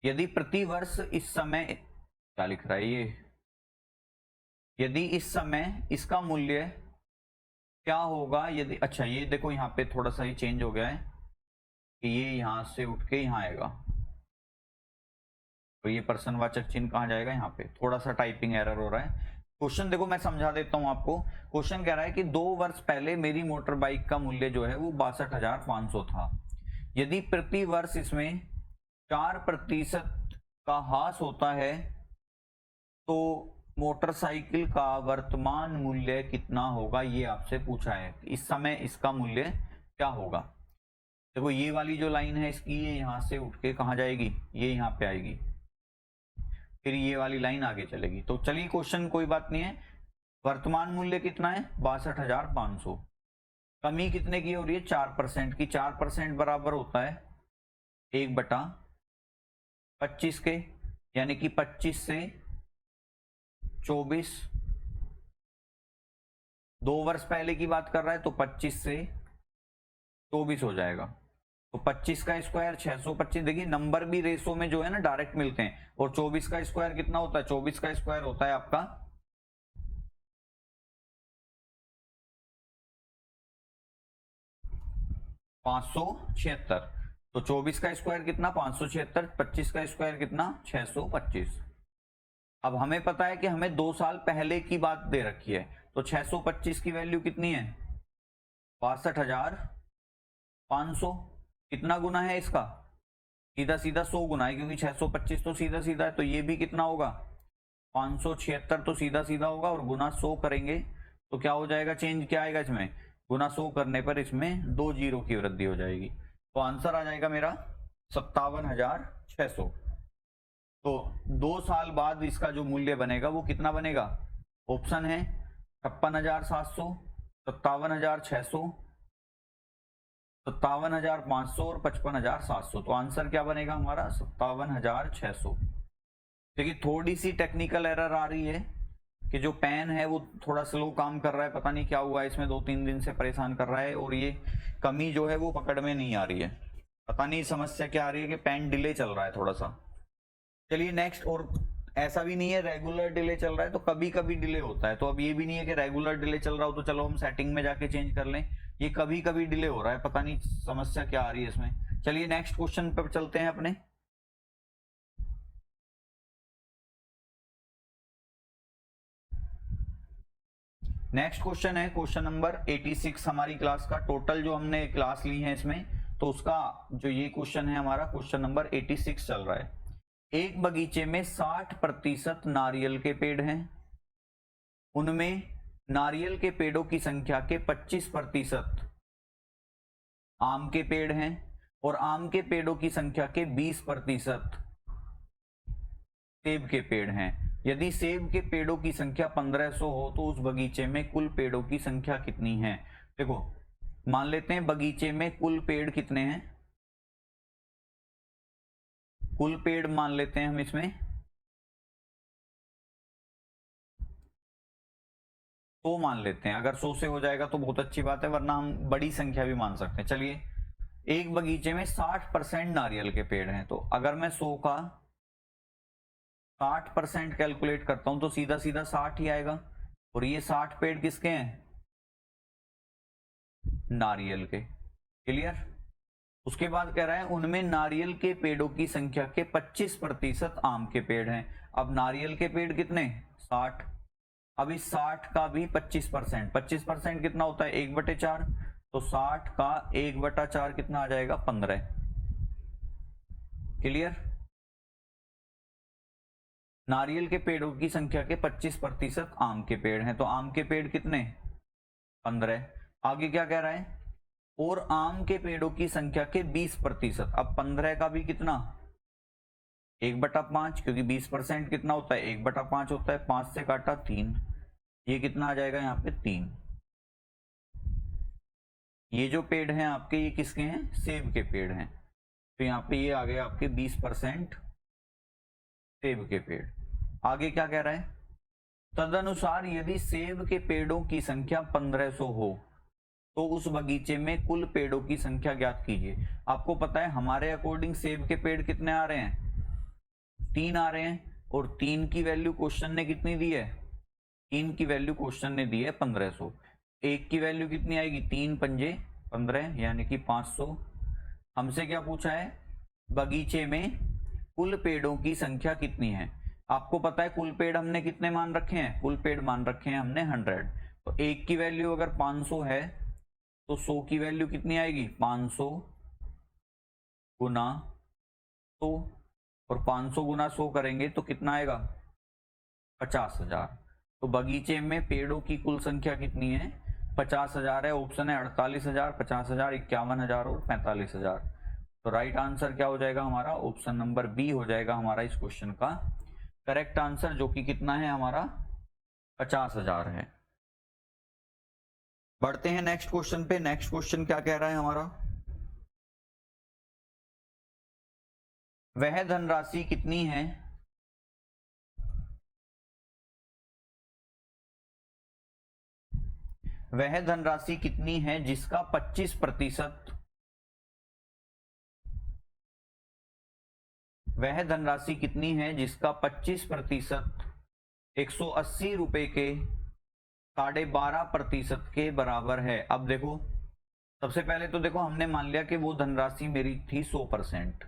यदि प्रति वर्ष इस समय, क्या लिख रहा है ये? यदि इस समय इसका मूल्य क्या होगा? यदि, अच्छा ये देखो यहाँ पे थोड़ा सा ही चेंज हो गया है कि ये यहां से उठ के यहां आएगा। तो ये पर्सनवाचक चिन्ह कहाँ जाएगा, यहाँ पे। थोड़ा सा टाइपिंग एरर हो रहा है। क्वेश्चन देखो मैं समझा देता हूं आपको। क्वेश्चन कह रहा है कि 2 वर्ष पहले मेरी मोटर बाइक का मूल्य जो है वो 62,500 था। यदि प्रति वर्ष इसमें 4% का ह्रास होता है तो मोटरसाइकिल का वर्तमान मूल्य कितना होगा, ये आपसे पूछा है। इस समय इसका मूल्य क्या होगा। देखो ये वाली जो लाइन है इसकी, ये यहां से उठ के कहां जाएगी, ये यहां पे आएगी, फिर ये वाली लाइन आगे चलेगी। तो चलिए क्वेश्चन कोई बात नहीं है। वर्तमान मूल्य कितना है, 62,500। कमी कितने की हो रही है, 4% की। 4% बराबर होता है 1/25 के, यानी कि 25 से 24। 2 वर्ष पहले की बात कर रहा है तो 25 से 24 हो जाएगा। तो 25 का स्क्वायर 625। देखिए नंबर भी रेशो में जो है ना डायरेक्ट मिलते हैं। और 24 का स्क्वायर कितना होता है, 24 का स्क्वायर होता है आपका 576। तो 24 का स्क्वायर कितना 576, 25 का स्क्वायर कितना 625। अब हमें पता है कि हमें 2 साल पहले की बात दे रखी है, तो 625 की वैल्यू कितनी है, 62,500। कितना गुना है इसका, सीधा सीधा 100 गुना है, क्योंकि 625 तो सीधा सीधा है। तो ये भी कितना होगा 576 तो सीधा सीधा होगा, और गुना 100 करेंगे तो क्या हो जाएगा, चेंज क्या आएगा इसमें, गुना 100 करने पर इसमें 2 जीरो की वृद्धि हो जाएगी। तो आंसर आ जाएगा मेरा 57,600। तो 2 साल बाद इसका जो मूल्य बनेगा वो कितना बनेगा, ऑप्शन है 56,700, 57,600, 57,500 और 55,700। तो आंसर क्या बनेगा हमारा 57,600। देखिए थोड़ी सी टेक्निकल एरर आ रही है कि जो पेन है वो थोड़ा स्लो काम कर रहा है, पता नहीं क्या हुआ है इसमें, 2-3 दिन से परेशान कर रहा है। और ये कमी जो है वो पकड़ में नहीं आ रही है, पता नहीं समस्या क्या आ रही है कि पेन डिले चल रहा है थोड़ा सा। चलिए नेक्स्ट। और ऐसा भी नहीं है रेगुलर डिले चल रहा है, तो कभी कभी डिले होता है। तो अब ये भी नहीं है कि रेगुलर डिले चल रहा हो तो चलो हम सेटिंग में जाके चेंज कर लें, ये कभी कभी डिले हो रहा है, पता नहीं समस्या क्या आ रही है इसमें। चलिए नेक्स्ट क्वेश्चन पर चलते हैं अपने। नेक्स्ट क्वेश्चन है क्वेश्चन नंबर 86 हमारी क्लास का। टोटल जो हमने क्लास ली है इसमें, तो उसका जो ये क्वेश्चन है हमारा क्वेश्चन नंबर 86 चल रहा है। एक बगीचे में 60% नारियल के पेड़ हैं, उनमें नारियल के पेड़ों की संख्या के 25% आम के पेड़ हैं, और आम के पेड़ों की संख्या के 20% सेब के पेड़ हैं। यदि सेब के पेड़ों की संख्या 1500 हो तो उस बगीचे में कुल पेड़ों की संख्या कितनी है। देखो मान लेते हैं बगीचे में कुल पेड़ कितने हैं, कुल पेड़ मान लेते हैं हम इसमें 100 मान लेते हैं। अगर 100 से हो जाएगा तो बहुत अच्छी बात है, वरना हम बड़ी संख्या भी मान सकते हैं। चलिए एक बगीचे में 60% नारियल के पेड़ हैं, तो अगर मैं 100 का 60% कैलकुलेट करता हूं तो सीधा सीधा 60 ही आएगा। और ये 60 पेड़ किसके हैं, नारियल के। क्लियर। उसके बाद कह रहा है उनमें नारियल के पेड़ों की संख्या के 25% आम के पेड़ हैं। अब नारियल के पेड़ कितने 60, अब इस 60 का भी 25%, 25% कितना होता है 1/4, तो 60 का 1/4 कितना आ जाएगा 15। क्लियर। नारियल के पेड़ों की संख्या के 25% आम के पेड़ हैं, तो आम के पेड़ कितने 15। आगे क्या कह रहा है, और आम के पेड़ों की संख्या के 20%। अब 15 का भी कितना 1/5, क्योंकि 20% कितना होता है 1/5 होता है, 5 से काटा 3, ये कितना आ जाएगा यहाँ पे 3। ये जो पेड़ हैं आपके ये किसके हैं, सेब के पेड़ हैं। तो यहाँ पे ये आ गए आपके 20% सेब के पेड़। आगे क्या कह रहा है, तदनुसार यदि सेब के पेड़ों की संख्या 1500 हो तो उस बगीचे में कुल पेड़ों की संख्या ज्ञात कीजिए। आपको पता है हमारे अकॉर्डिंग सेब के पेड़ कितने आ रहे हैं 3 आ रहे हैं, और 3 की वैल्यू क्वेश्चन ने कितनी दी है, 3 की वैल्यू क्वेश्चन ने दी है 1500। एक की वैल्यू कितनी आएगी 3 पंजे 15 यानी कि 500। हमसे क्या पूछा है, बगीचे में कुल पेड़ों की संख्या कितनी है। आपको पता है कुल पेड़ हमने कितने मान रखे हैं, कुल पेड़ मान रखे हैं हमने 100। तो 1 की वैल्यू अगर 500 है तो 100 की वैल्यू कितनी आएगी, 500 गुना 100, और 500 गुना 100 करेंगे तो कितना आएगा, 50,000। तो बगीचे में पेड़ों की कुल संख्या कितनी है, 50,000 है। ऑप्शन है 48,000, 50,000, 51,000 और 45,000। तो राइट आंसर क्या हो जाएगा हमारा, ऑप्शन नंबर बी हो जाएगा हमारा इस क्वेश्चन का करेक्ट आंसर, जो कि कितना है हमारा 50,000 है। बढ़ते हैं नेक्स्ट क्वेश्चन पे। नेक्स्ट क्वेश्चन क्या कह रहा है हमारा, वह धनराशि कितनी है, वह धनराशि कितनी है जिसका 25%, वह धनराशि कितनी है जिसका 25% 180 रुपए के 12.5% के बराबर है। अब देखो, सबसे पहले तो देखो हमने मान लिया कि वो धनराशि मेरी थी 100%।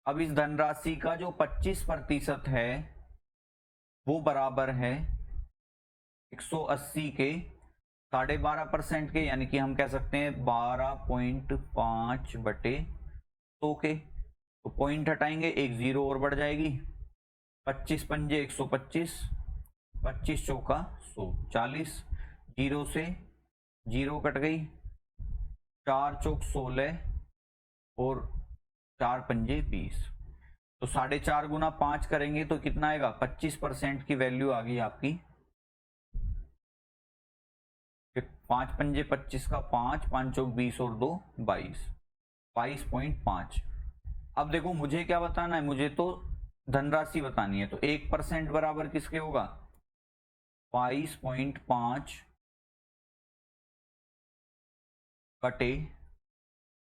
अब इस धनराशि का जो 25% है वो बराबर है 180 के 12.5% के, यानी कि हम कह सकते हैं 12.5 बटे 100 के। तो पॉइंट हटाएंगे, एक जीरो और बढ़ जाएगी, 25 पंजे 125, 25 चौका 100, 40, जीरो से जीरो कट गई, 4 चौक 16 और 4 पंजे 20। तो 4.5 गुना 5 करेंगे तो कितना आएगा, 25% की वैल्यू आ गई आपकी। 5 पंजे 25 का 5, 5 चौक 20 और 2 22, 22.5। अब देखो मुझे क्या बताना है, मुझे तो धनराशि बतानी है। तो 1% बराबर किसके होगा, 22.5 बटे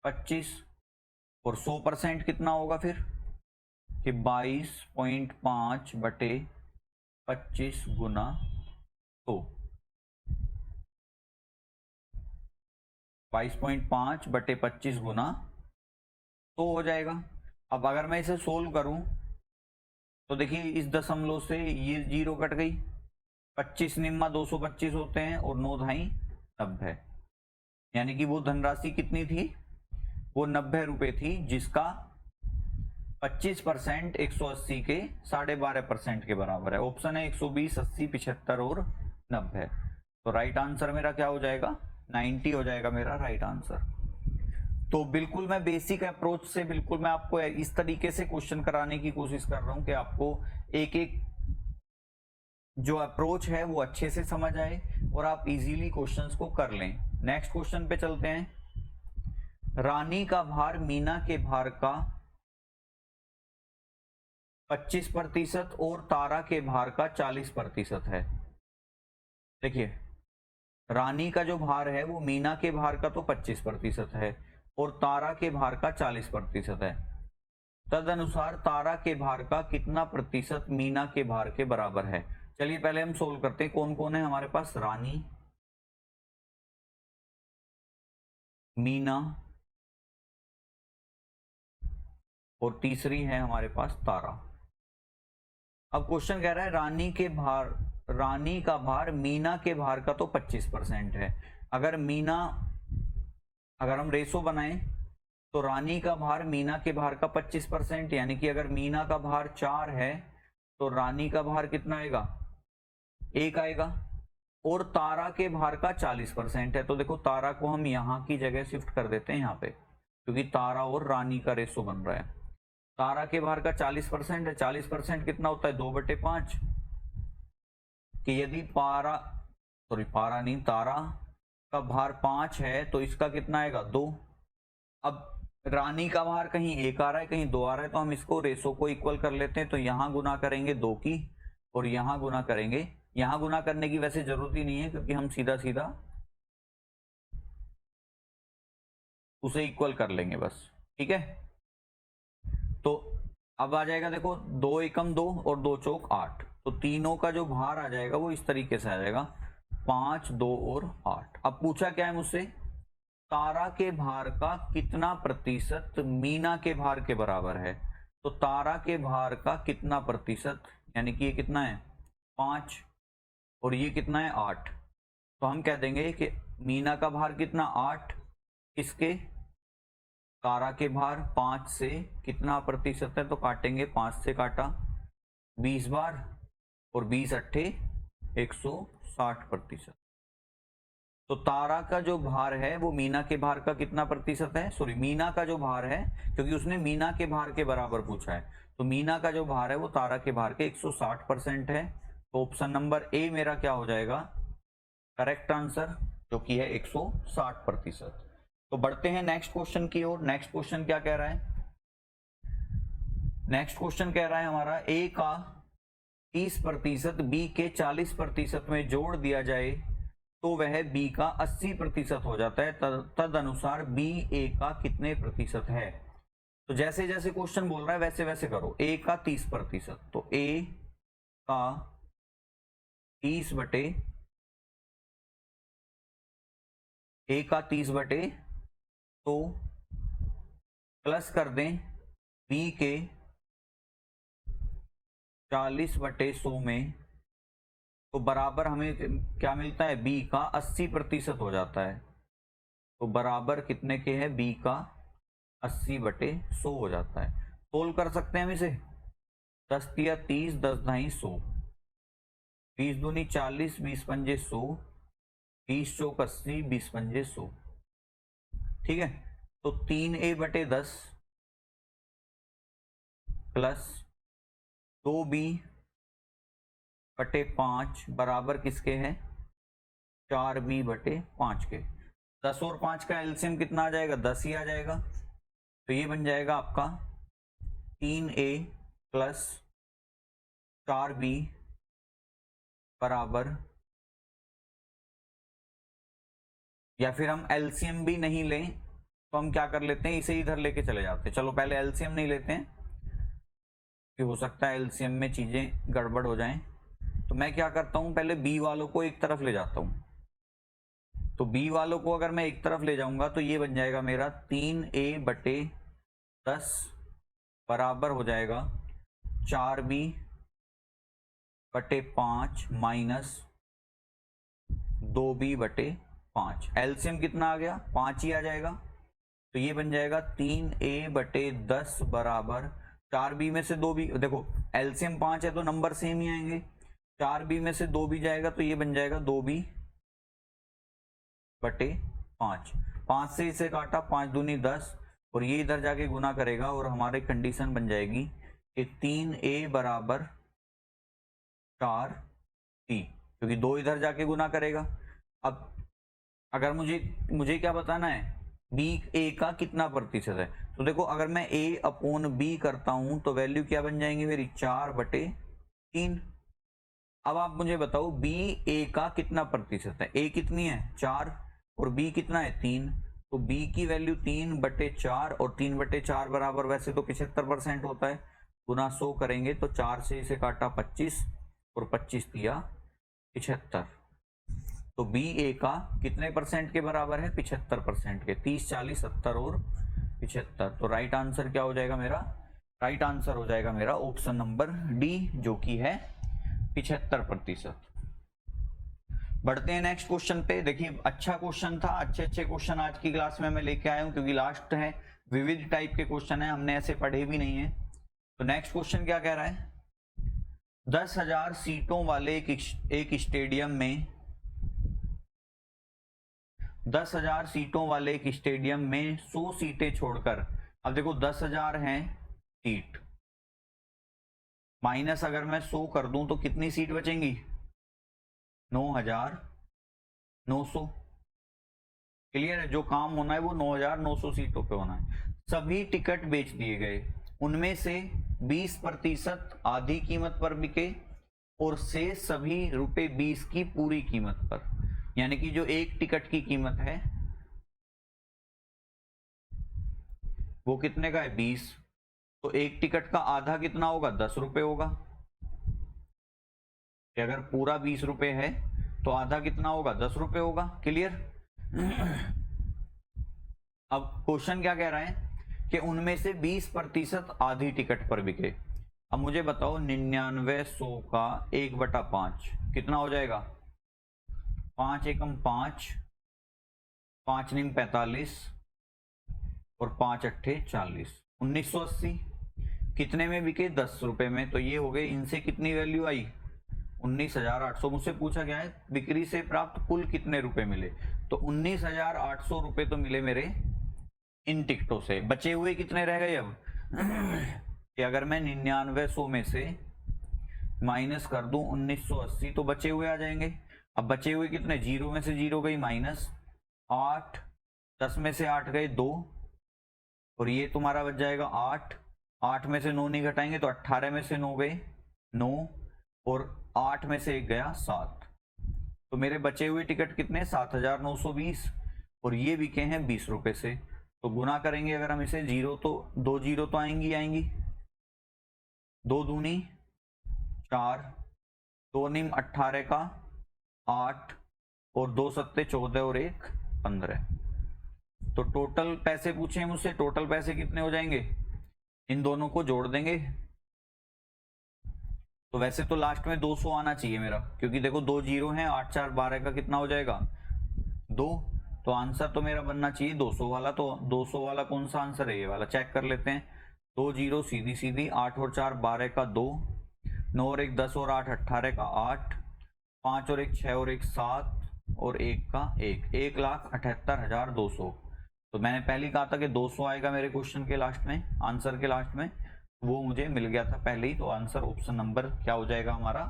25, और 100% कितना होगा फिर कि 22.5 बटे 25 गुना 100, 22.5 बटे 25 गुना 100 हो जाएगा। अब अगर मैं इसे सोल्व करूं तो देखिए इस दशमलव से ये जीरो कट गई, 25 निम्मा 225 होते हैं और 9 धाई 90, यानी कि वो धनराशि कितनी थी, वो 90 रुपए थी, जिसका 25% 180 के 12.5% के बराबर है। ऑप्शन है 120, 80, 75 और 90। तो राइट आंसर मेरा क्या हो जाएगा, 90 हो जाएगा मेरा राइट आंसर। तो बिल्कुल मैं बेसिक अप्रोच से बिल्कुल मैं आपको इस तरीके से क्वेश्चन कराने की कोशिश कर रहा हूं कि आपको एक एक जो अप्रोच है वो अच्छे से समझ आए और आप इजीली क्वेश्चंस को कर लें। नेक्स्ट क्वेश्चन पे चलते हैं। रानी का भार मीना के भार का 25% और तारा के भार का 40% है। देखिए रानी का जो भार है वो मीना के भार का तो 25% है और तारा के भार का 40% है। तदनुसार तारा के भार का कितना प्रतिशत मीना के भार के बराबर है। चलिए पहले हम सोल्व करते हैं। कौन कौन है हमारे पास, रानी, मीना और तीसरी है हमारे पास तारा। अब क्वेश्चन कह रहा है रानी का भार मीना के भार का तो 25% है। अगर हम रेशो बनाएं तो रानी का भार मीना के भार का 25%, यानी कि अगर मीना का भार 4 है तो रानी का भार कितना आएगा, 1 आएगा। और तारा के भार का 40% है। तो देखो तारा को हम यहाँ की जगह शिफ्ट कर देते हैं यहाँ पे, क्योंकि तारा और रानी का रेशो बन रहा है। तारा के भार का 40% है, 40% कितना होता है, 2/5। कि यदि तारा का भार 5 है तो इसका कितना आएगा, 2। अब रानी का भार कहीं 1 आ रहा है कहीं 2 आ रहा है, तो हम इसको रेशो को इक्वल कर लेते हैं। तो यहां गुना करेंगे 2 की और यहां गुना करेंगे, यहां गुना करने की वैसे जरूरत ही नहीं है क्योंकि हम सीधा सीधा उसे इक्वल कर लेंगे बस, ठीक है। तो अब आ जाएगा, देखो 2 एकम 2 और 2 चौक 8, तो तीनों का जो भार आ जाएगा वो इस तरीके से आ जाएगा, 5, 2 और 8। अब पूछा क्या है मुझसे, तारा के भार का कितना प्रतिशत मीना के भार के बराबर है। तो तारा के भार का कितना प्रतिशत, यानी कि ये कितना है 5 और ये कितना है 8, तो हम कह देंगे कि मीना का भार कितना 8, इसके तारा के भार 5 से कितना प्रतिशत है, तो काटेंगे 5 से काटा 20 बार और 20 अट्ठे 160%। तो तारा का जो भार है वो मीना के भार का कितना प्रतिशत है, सॉरी मीना का जो भार है, क्योंकि उसने मीना के भार के बराबर पूछा है, तो मीना का जो भार है वो तारा के भार के 160% है। तो ऑप्शन नंबर ए मेरा क्या हो जाएगा करेक्ट आंसर, जो कि है 160%। तो बढ़ते हैं नेक्स्ट क्वेश्चन की ओर। नेक्स्ट क्वेश्चन क्या कह रहा है, नेक्स्ट क्वेश्चन कह रहा है हमारा ए का 30% बी के 40% में जोड़ दिया जाए तो वह बी का 80% हो जाता है, तद अनुसार बी ए का कितने प्रतिशत है। तो जैसे जैसे क्वेश्चन बोल रहा है वैसे वैसे करो। ए का 30%, तो ए का 30 बटे ए का 30 बटे तो प्लस कर दें बी के 40 बटे 100 में, तो बराबर हमें क्या मिलता है बी का 80% हो जाता है। तो बराबर कितने के है बी का 80 बटे 100 हो जाता है। सोल्व कर सकते हैं हम इसे, 10 तिया 30, 10 ढाई 100, 20 दूनी 40, 20 पंजे 100, 20 चौक 80, 20 पंजे 100। ठीक है, तो 3a बटे 10 प्लस 2b बटे 5 बराबर किसके हैं 4b बटे 5 के। 10 और 5 का एलसीएम कितना आ जाएगा 10 ही आ जाएगा। तो ये बन जाएगा आपका 3a प्लस 4b बराबर, या फिर हम एलसीएम भी नहीं लें तो हम क्या कर लेते हैं इसे इधर लेके चले जाते हैं। चलो पहले एलसीएम नहीं लेते हैं कि हो सकता है एलसीएम में चीजें गड़बड़ हो जाएं। तो मैं क्या करता हूं पहले बी वालों को एक तरफ ले जाता हूं। तो बी वालों को अगर मैं एक तरफ ले जाऊंगा तो ये बन जाएगा मेरा 3a बटे 10 बराबर हो जाएगा 4b बटे 5 माइनस 2b बटे 5। एलसीएम कितना आ गया 5 ही आ जाएगा। तो ये बन जाएगा 3a बटे 10 बराबर 4b में से 2b, देखो एलसीएम 5 है तो नंबर सेम ही आएंगे, 4b में से 2b जाएगा तो ये बन जाएगा 2b बटे 5। 5 से इसे काटा 5 दूनी 10 और ये इधर जाके गुना करेगा और हमारे कंडीशन बन जाएगी कि 3a बराबर 4b, क्योंकि 2 इधर जाके गुना करेगा। अब अगर मुझे क्या बताना है बी ए का कितना प्रतिशत है, तो देखो अगर मैं a अपॉन बी करता हूं तो वैल्यू क्या बन जाएंगी मेरी 4 बटे 3। अब आप मुझे बताओ बी ए का कितना प्रतिशत है, a कितनी है 4 और b कितना है 3, तो b की वैल्यू 3 बटे 4 और 3 बटे 4 बराबर वैसे तो 75% होता है, गुना 100 करेंगे तो 4 से इसे काटा 25 और 25 दिया 75। तो बी ए का कितने परसेंट के बराबर है 75% के, 30 40 70 और 75। तो राइट आंसर क्या हो जाएगा मेरा, राइट आंसर हो जाएगा मेरा ऑप्शन नंबर डी जो कि है 75%। बढ़ते हैं नेक्स्ट क्वेश्चन पे। देखिए अच्छा क्वेश्चन था, अच्छे क्वेश्चन आज की क्लास में मैं लेके आया हूं क्योंकि लास्ट है, विविध टाइप के क्वेश्चन है, हमने ऐसे पढ़े भी नहीं है। तो नेक्स्ट क्वेश्चन क्या कह रहा है, 10,000 सीटों वाले एक स्टेडियम में 10,000 सीटों वाले एक स्टेडियम में 100 सीटें छोड़कर, अब देखो 10,000 हैं सीट माइनस अगर मैं 100 कर दूं तो कितनी सीट बचेंगी 9,900। क्लियर है, जो काम होना है वो 9,900 सीटों पे होना है। सभी टिकट बेच दिए गए, उनमें से 20% आधी कीमत पर बिके और से सभी रुपए 20 की पूरी कीमत पर, यानी कि जो एक टिकट की कीमत है वो कितने का है 20, तो एक टिकट का आधा कितना होगा 10 रुपए होगा, कि अगर पूरा 20 रुपए है तो आधा कितना होगा 10 रुपए होगा। क्लियर अब क्वेश्चन क्या कह रहा है कि उनमें से 20% आधी टिकट पर बिके। अब मुझे बताओ 9900 का 1/5 कितना हो जाएगा? 5 एकम 5, 5 निम 45 और 5 अट्ठे 40। 1980 कितने में बिके? 10 रुपए में। तो ये हो गए, इनसे कितनी वैल्यू आई? 19,800। मुझसे पूछा गया है बिक्री से प्राप्त कुल कितने रुपए मिले, तो 19,800 रुपए तो मिले मेरे इन टिकटों से। बचे हुए कितने रह गए अब? कि अगर मैं 9900 में से माइनस कर दूं 1980 तो बचे हुए आ जाएंगे। अब बचे हुए कितने? 0 में से 0 गई माइनस 8, 10 में से 8 गए 2, और ये तुम्हारा बच जाएगा 8। 8 में से 9 नहीं घटाएंगे तो 18 में से 9 गए 9, और 8 में से 1 गया 7। तो मेरे बचे हुए टिकट कितने? 7,920, और ये बिके हैं 20 रुपए से। तो गुना करेंगे अगर हम इसे 0 तो 2 0 तो आएंगी 2 दूनी 4, 2 निम 18 का 8, और 2 सत्ते 14 और 1 15। तो टोटल पैसे पूछे मुझसे, टोटल पैसे कितने हो जाएंगे? इन दोनों को जोड़ देंगे। तो वैसे तो लास्ट में 200 आना चाहिए मेरा, क्योंकि देखो 2 0 हैं, 8 4 12 का कितना हो जाएगा? 2। तो आंसर तो मेरा बनना चाहिए 200 वाला। तो 200 वाला कौन सा आंसर है? ये वाला। चेक कर लेते हैं। 2 0 सीधी सीधी, 8 और 4 12 का 2, 9 और 1 10 और 8 18 का 8, 5 और 1 6 और 1 7 और 1 का 1, 1,78,200। तो मैंने पहले कहा था कि 200 आएगा मेरे क्वेश्चन के लास्ट में, आंसर के लास्ट में, वो मुझे मिल गया था पहले ही। तो आंसर ऑप्शन नंबर क्या हो जाएगा हमारा?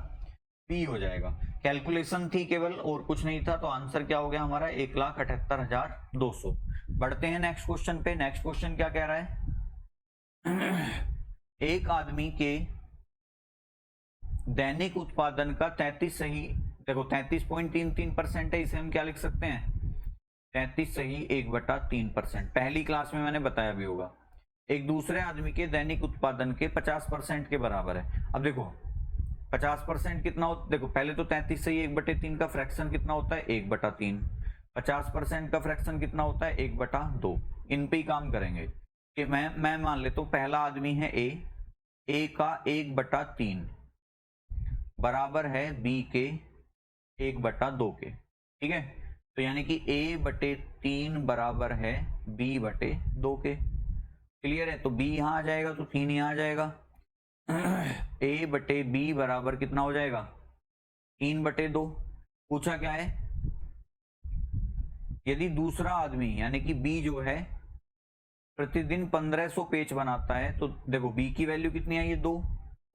बी हो जाएगा। कैलकुलेशन थी केवल, और कुछ नहीं था। तो आंसर क्या हो गया हमारा? 1,78,200। बढ़ते हैं नेक्स्ट क्वेश्चन पे। नेक्स्ट क्वेश्चन क्या कह रहा है? एक आदमी के दैनिक उत्पादन का 33 सही, देखो 33.33% है, इसे हम क्या लिख सकते हैं? 33 सही 1/3%। पहली क्लास में मैंने बताया भी होगा। एक दूसरे आदमी के दैनिक उत्पादन के 50% के बराबर है। अब देखो 50% कितना होता? देखो पहले तो 33 सही 1/3 का फ्रैक्शन कितना होता है? 1/3। 50% का फ्रैक्शन कितना होता है? 1/2। इन पे ही काम करेंगे कि मैं मान लेता हूं पहला आदमी है ए का 1/3 बराबर है बी के 1/2 के। ठीक है, तो यानी कि A/3 बराबर है B/2 के। क्लियर है? तो B यहां आ जाएगा तो 3 यहां आ जाएगा। A/B बराबर कितना हो जाएगा? 3/2। पूछा क्या है? यदि दूसरा आदमी यानी कि B जो है प्रतिदिन 1500 पेज बनाता है, तो देखो B की वैल्यू कितनी आई है? 2,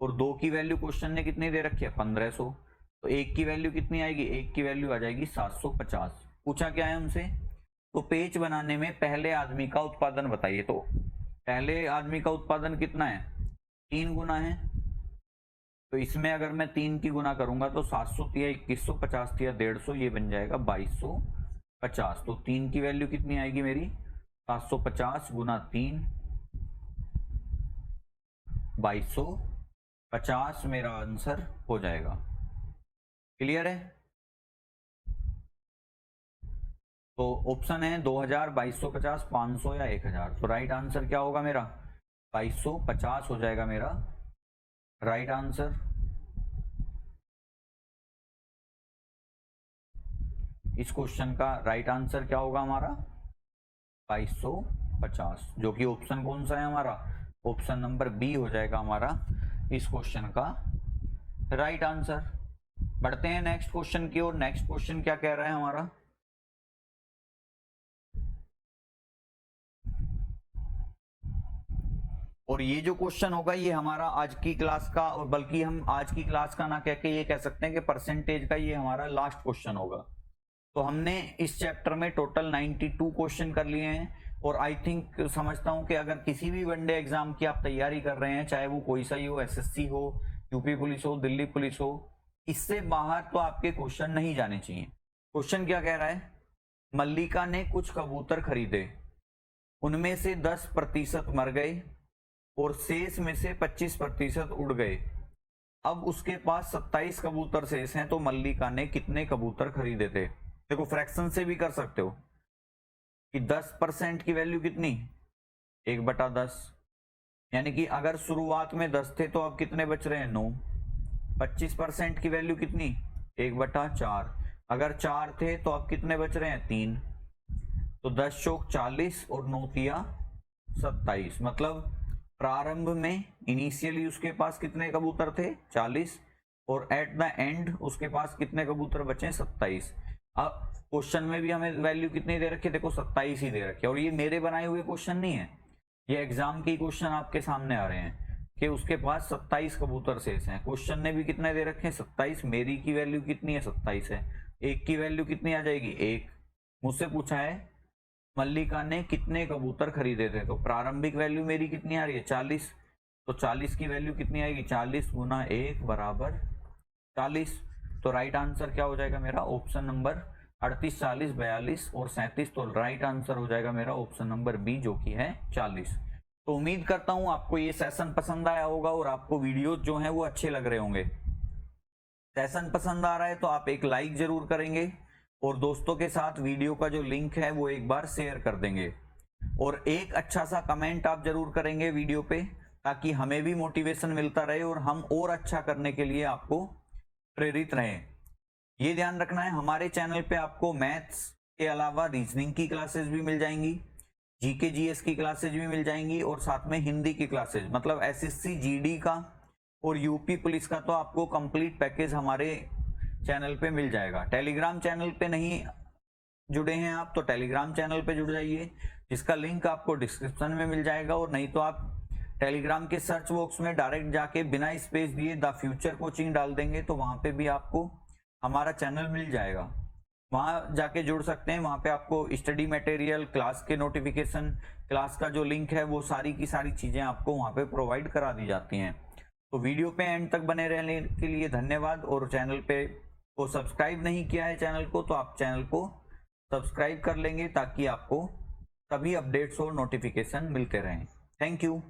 और 2 की वैल्यू क्वेश्चन ने कितनी दे रखी है? 1500। तो 1 की वैल्यू कितनी आएगी? 1 की वैल्यू आ जाएगी 750। पूछा क्या है हमसे? तो पेज बनाने में पहले आदमी का उत्पादन बताइए। तो पहले आदमी का उत्पादन कितना है? 3 गुना है। तो इसमें अगर मैं 3 की गुना करूंगा तो 700 या 2150 या 150, ये बन जाएगा 2250। तो 3 की वैल्यू कितनी आएगी मेरी? 750 गुना 3, 2250 मेरा आंसर हो जाएगा। क्लियर है? तो ऑप्शन है 2000, 2250, 500 या 1000। तो राइट आंसर क्या होगा मेरा? 2250 हो जाएगा मेरा राइट आंसर। इस क्वेश्चन का राइट आंसर क्या होगा हमारा? 2250, जो कि ऑप्शन कौन सा है हमारा? ऑप्शन नंबर बी हो जाएगा हमारा इस क्वेश्चन का राइट आंसर। बढ़ते हैं नेक्स्ट क्वेश्चन की ओर। नेक्स्ट क्वेश्चन क्या कह रहा है हमारा? और ये जो क्वेश्चन होगा ये हमारा आज की क्लास का, और बल्कि हम आज की क्लास का ना कह के ये कह सकते हैं कि परसेंटेज का ये हमारा लास्ट क्वेश्चन होगा। तो हमने इस चैप्टर में टोटल 92 क्वेश्चन कर लिए हैं, और आई थिंक समझता हूं कि अगर किसी भी वनडे एग्जाम की आप तैयारी कर रहे हैं, चाहे वो कोई सा ही हो, एसएससी हो, यूपी पुलिस हो, दिल्ली पुलिस हो, इससे बाहर तो आपके क्वेश्चन नहीं जाने चाहिए। क्वेश्चन क्या कह रहा है? मल्लिका ने कुछ कबूतर खरीदे, उनमें से 10% मर गए और शेष में से 25% उड़ गए। अब उसके पास 27 कबूतर शेष हैं, तो मल्लिका ने कितने कबूतर खरीदे थे? देखो फ्रैक्शन से भी कर सकते हो कि 10% की वैल्यू कितनी 1/10, यानी कि अगर शुरुआत में 10 थे तो अब कितने बच रहे हैं 9। 25% की वैल्यू कितनी 1/4, अगर 4 थे तो अब कितने बच रहे हैं 3। तो 10 चौक 40 और 9 तिया 27, मतलब प्रारंभ में इनिशियली उसके पास कितने कबूतर थे 40 और एट द एंड उसके पास कितने कबूतर बचे 27। अब क्वेश्चन में भी हमें वैल्यू कितनी दे रखी है, देखो 27 ही दे रखी है। और ये मेरे बनाए हुए क्वेश्चन नहीं है, ये एग्जाम के क्वेश्चन आपके सामने आ रहे हैं कि उसके पास 27 कबूतर शेष हैं। क्वेश्चन ने भी कितने दे रखे हैं 27, मेरी की वैल्यू कितनी है 27 है, एक की वैल्यू कितनी आ जाएगी 1। मुझसे पूछा है मल्लिका ने कितने कबूतर खरीदे थे, तो प्रारंभिक वैल्यू मेरी कितनी आ रही है 40, तो 40 की वैल्यू कितनी आएगी 40 गुना 1 बराबर 40। तो राइट आंसर क्या हो जाएगा मेरा ऑप्शन नंबर 38, 40, 42 और 37। तो राइट आंसर हो जाएगा मेरा ऑप्शन नंबर बी जो कि है 40। तो उम्मीद करता हूं आपको ये सेशन पसंद आया होगा और आपको वीडियोस जो हैं वो अच्छे लग रहे होंगे। सेशन पसंद आ रहा है तो आप एक लाइक जरूर करेंगे और दोस्तों के साथ वीडियो का जो लिंक है वो एक बार शेयर कर देंगे और एक अच्छा सा कमेंट आप जरूर करेंगे वीडियो पे, ताकि हमें भी मोटिवेशन मिलता रहे और हम और अच्छा करने के लिए आपको प्रेरित रहें। ये ध्यान रखना है हमारे चैनल पे आपको मैथ्स के अलावा रीजनिंग की क्लासेस भी मिल जाएंगी, जीके जीएस की क्लासेस भी मिल जाएंगी और साथ में हिंदी की क्लासेस, मतलब एसएससी जीडी का और यूपी पुलिस का तो आपको कंप्लीट पैकेज हमारे चैनल पे मिल जाएगा। टेलीग्राम चैनल पे नहीं जुड़े हैं आप तो टेलीग्राम चैनल पे जुड़ जाइए, जिसका लिंक आपको डिस्क्रिप्शन में मिल जाएगा। और नहीं तो आप टेलीग्राम के सर्च बॉक्स में डायरेक्ट जाके बिना स्पेस दिए द फ्यूचर कोचिंग डाल देंगे तो वहां पे भी आपको हमारा चैनल मिल जाएगा, वहां जाके जुड़ सकते हैं। वहां पे आपको स्टडी मटेरियल, क्लास के नोटिफिकेशन, क्लास का जो लिंक है वो सारी की सारी चीजें आपको वहां पे प्रोवाइड करा दी जाती हैं। तो वीडियो पे एंड तक बने रहने के लिए धन्यवाद। और चैनल पे को सब्सक्राइब नहीं किया है चैनल को तो आप चैनल को सब्सक्राइब कर लेंगे ताकि आपको सभी अपडेट्स और नोटिफिकेशन मिलते रहें। Thank you.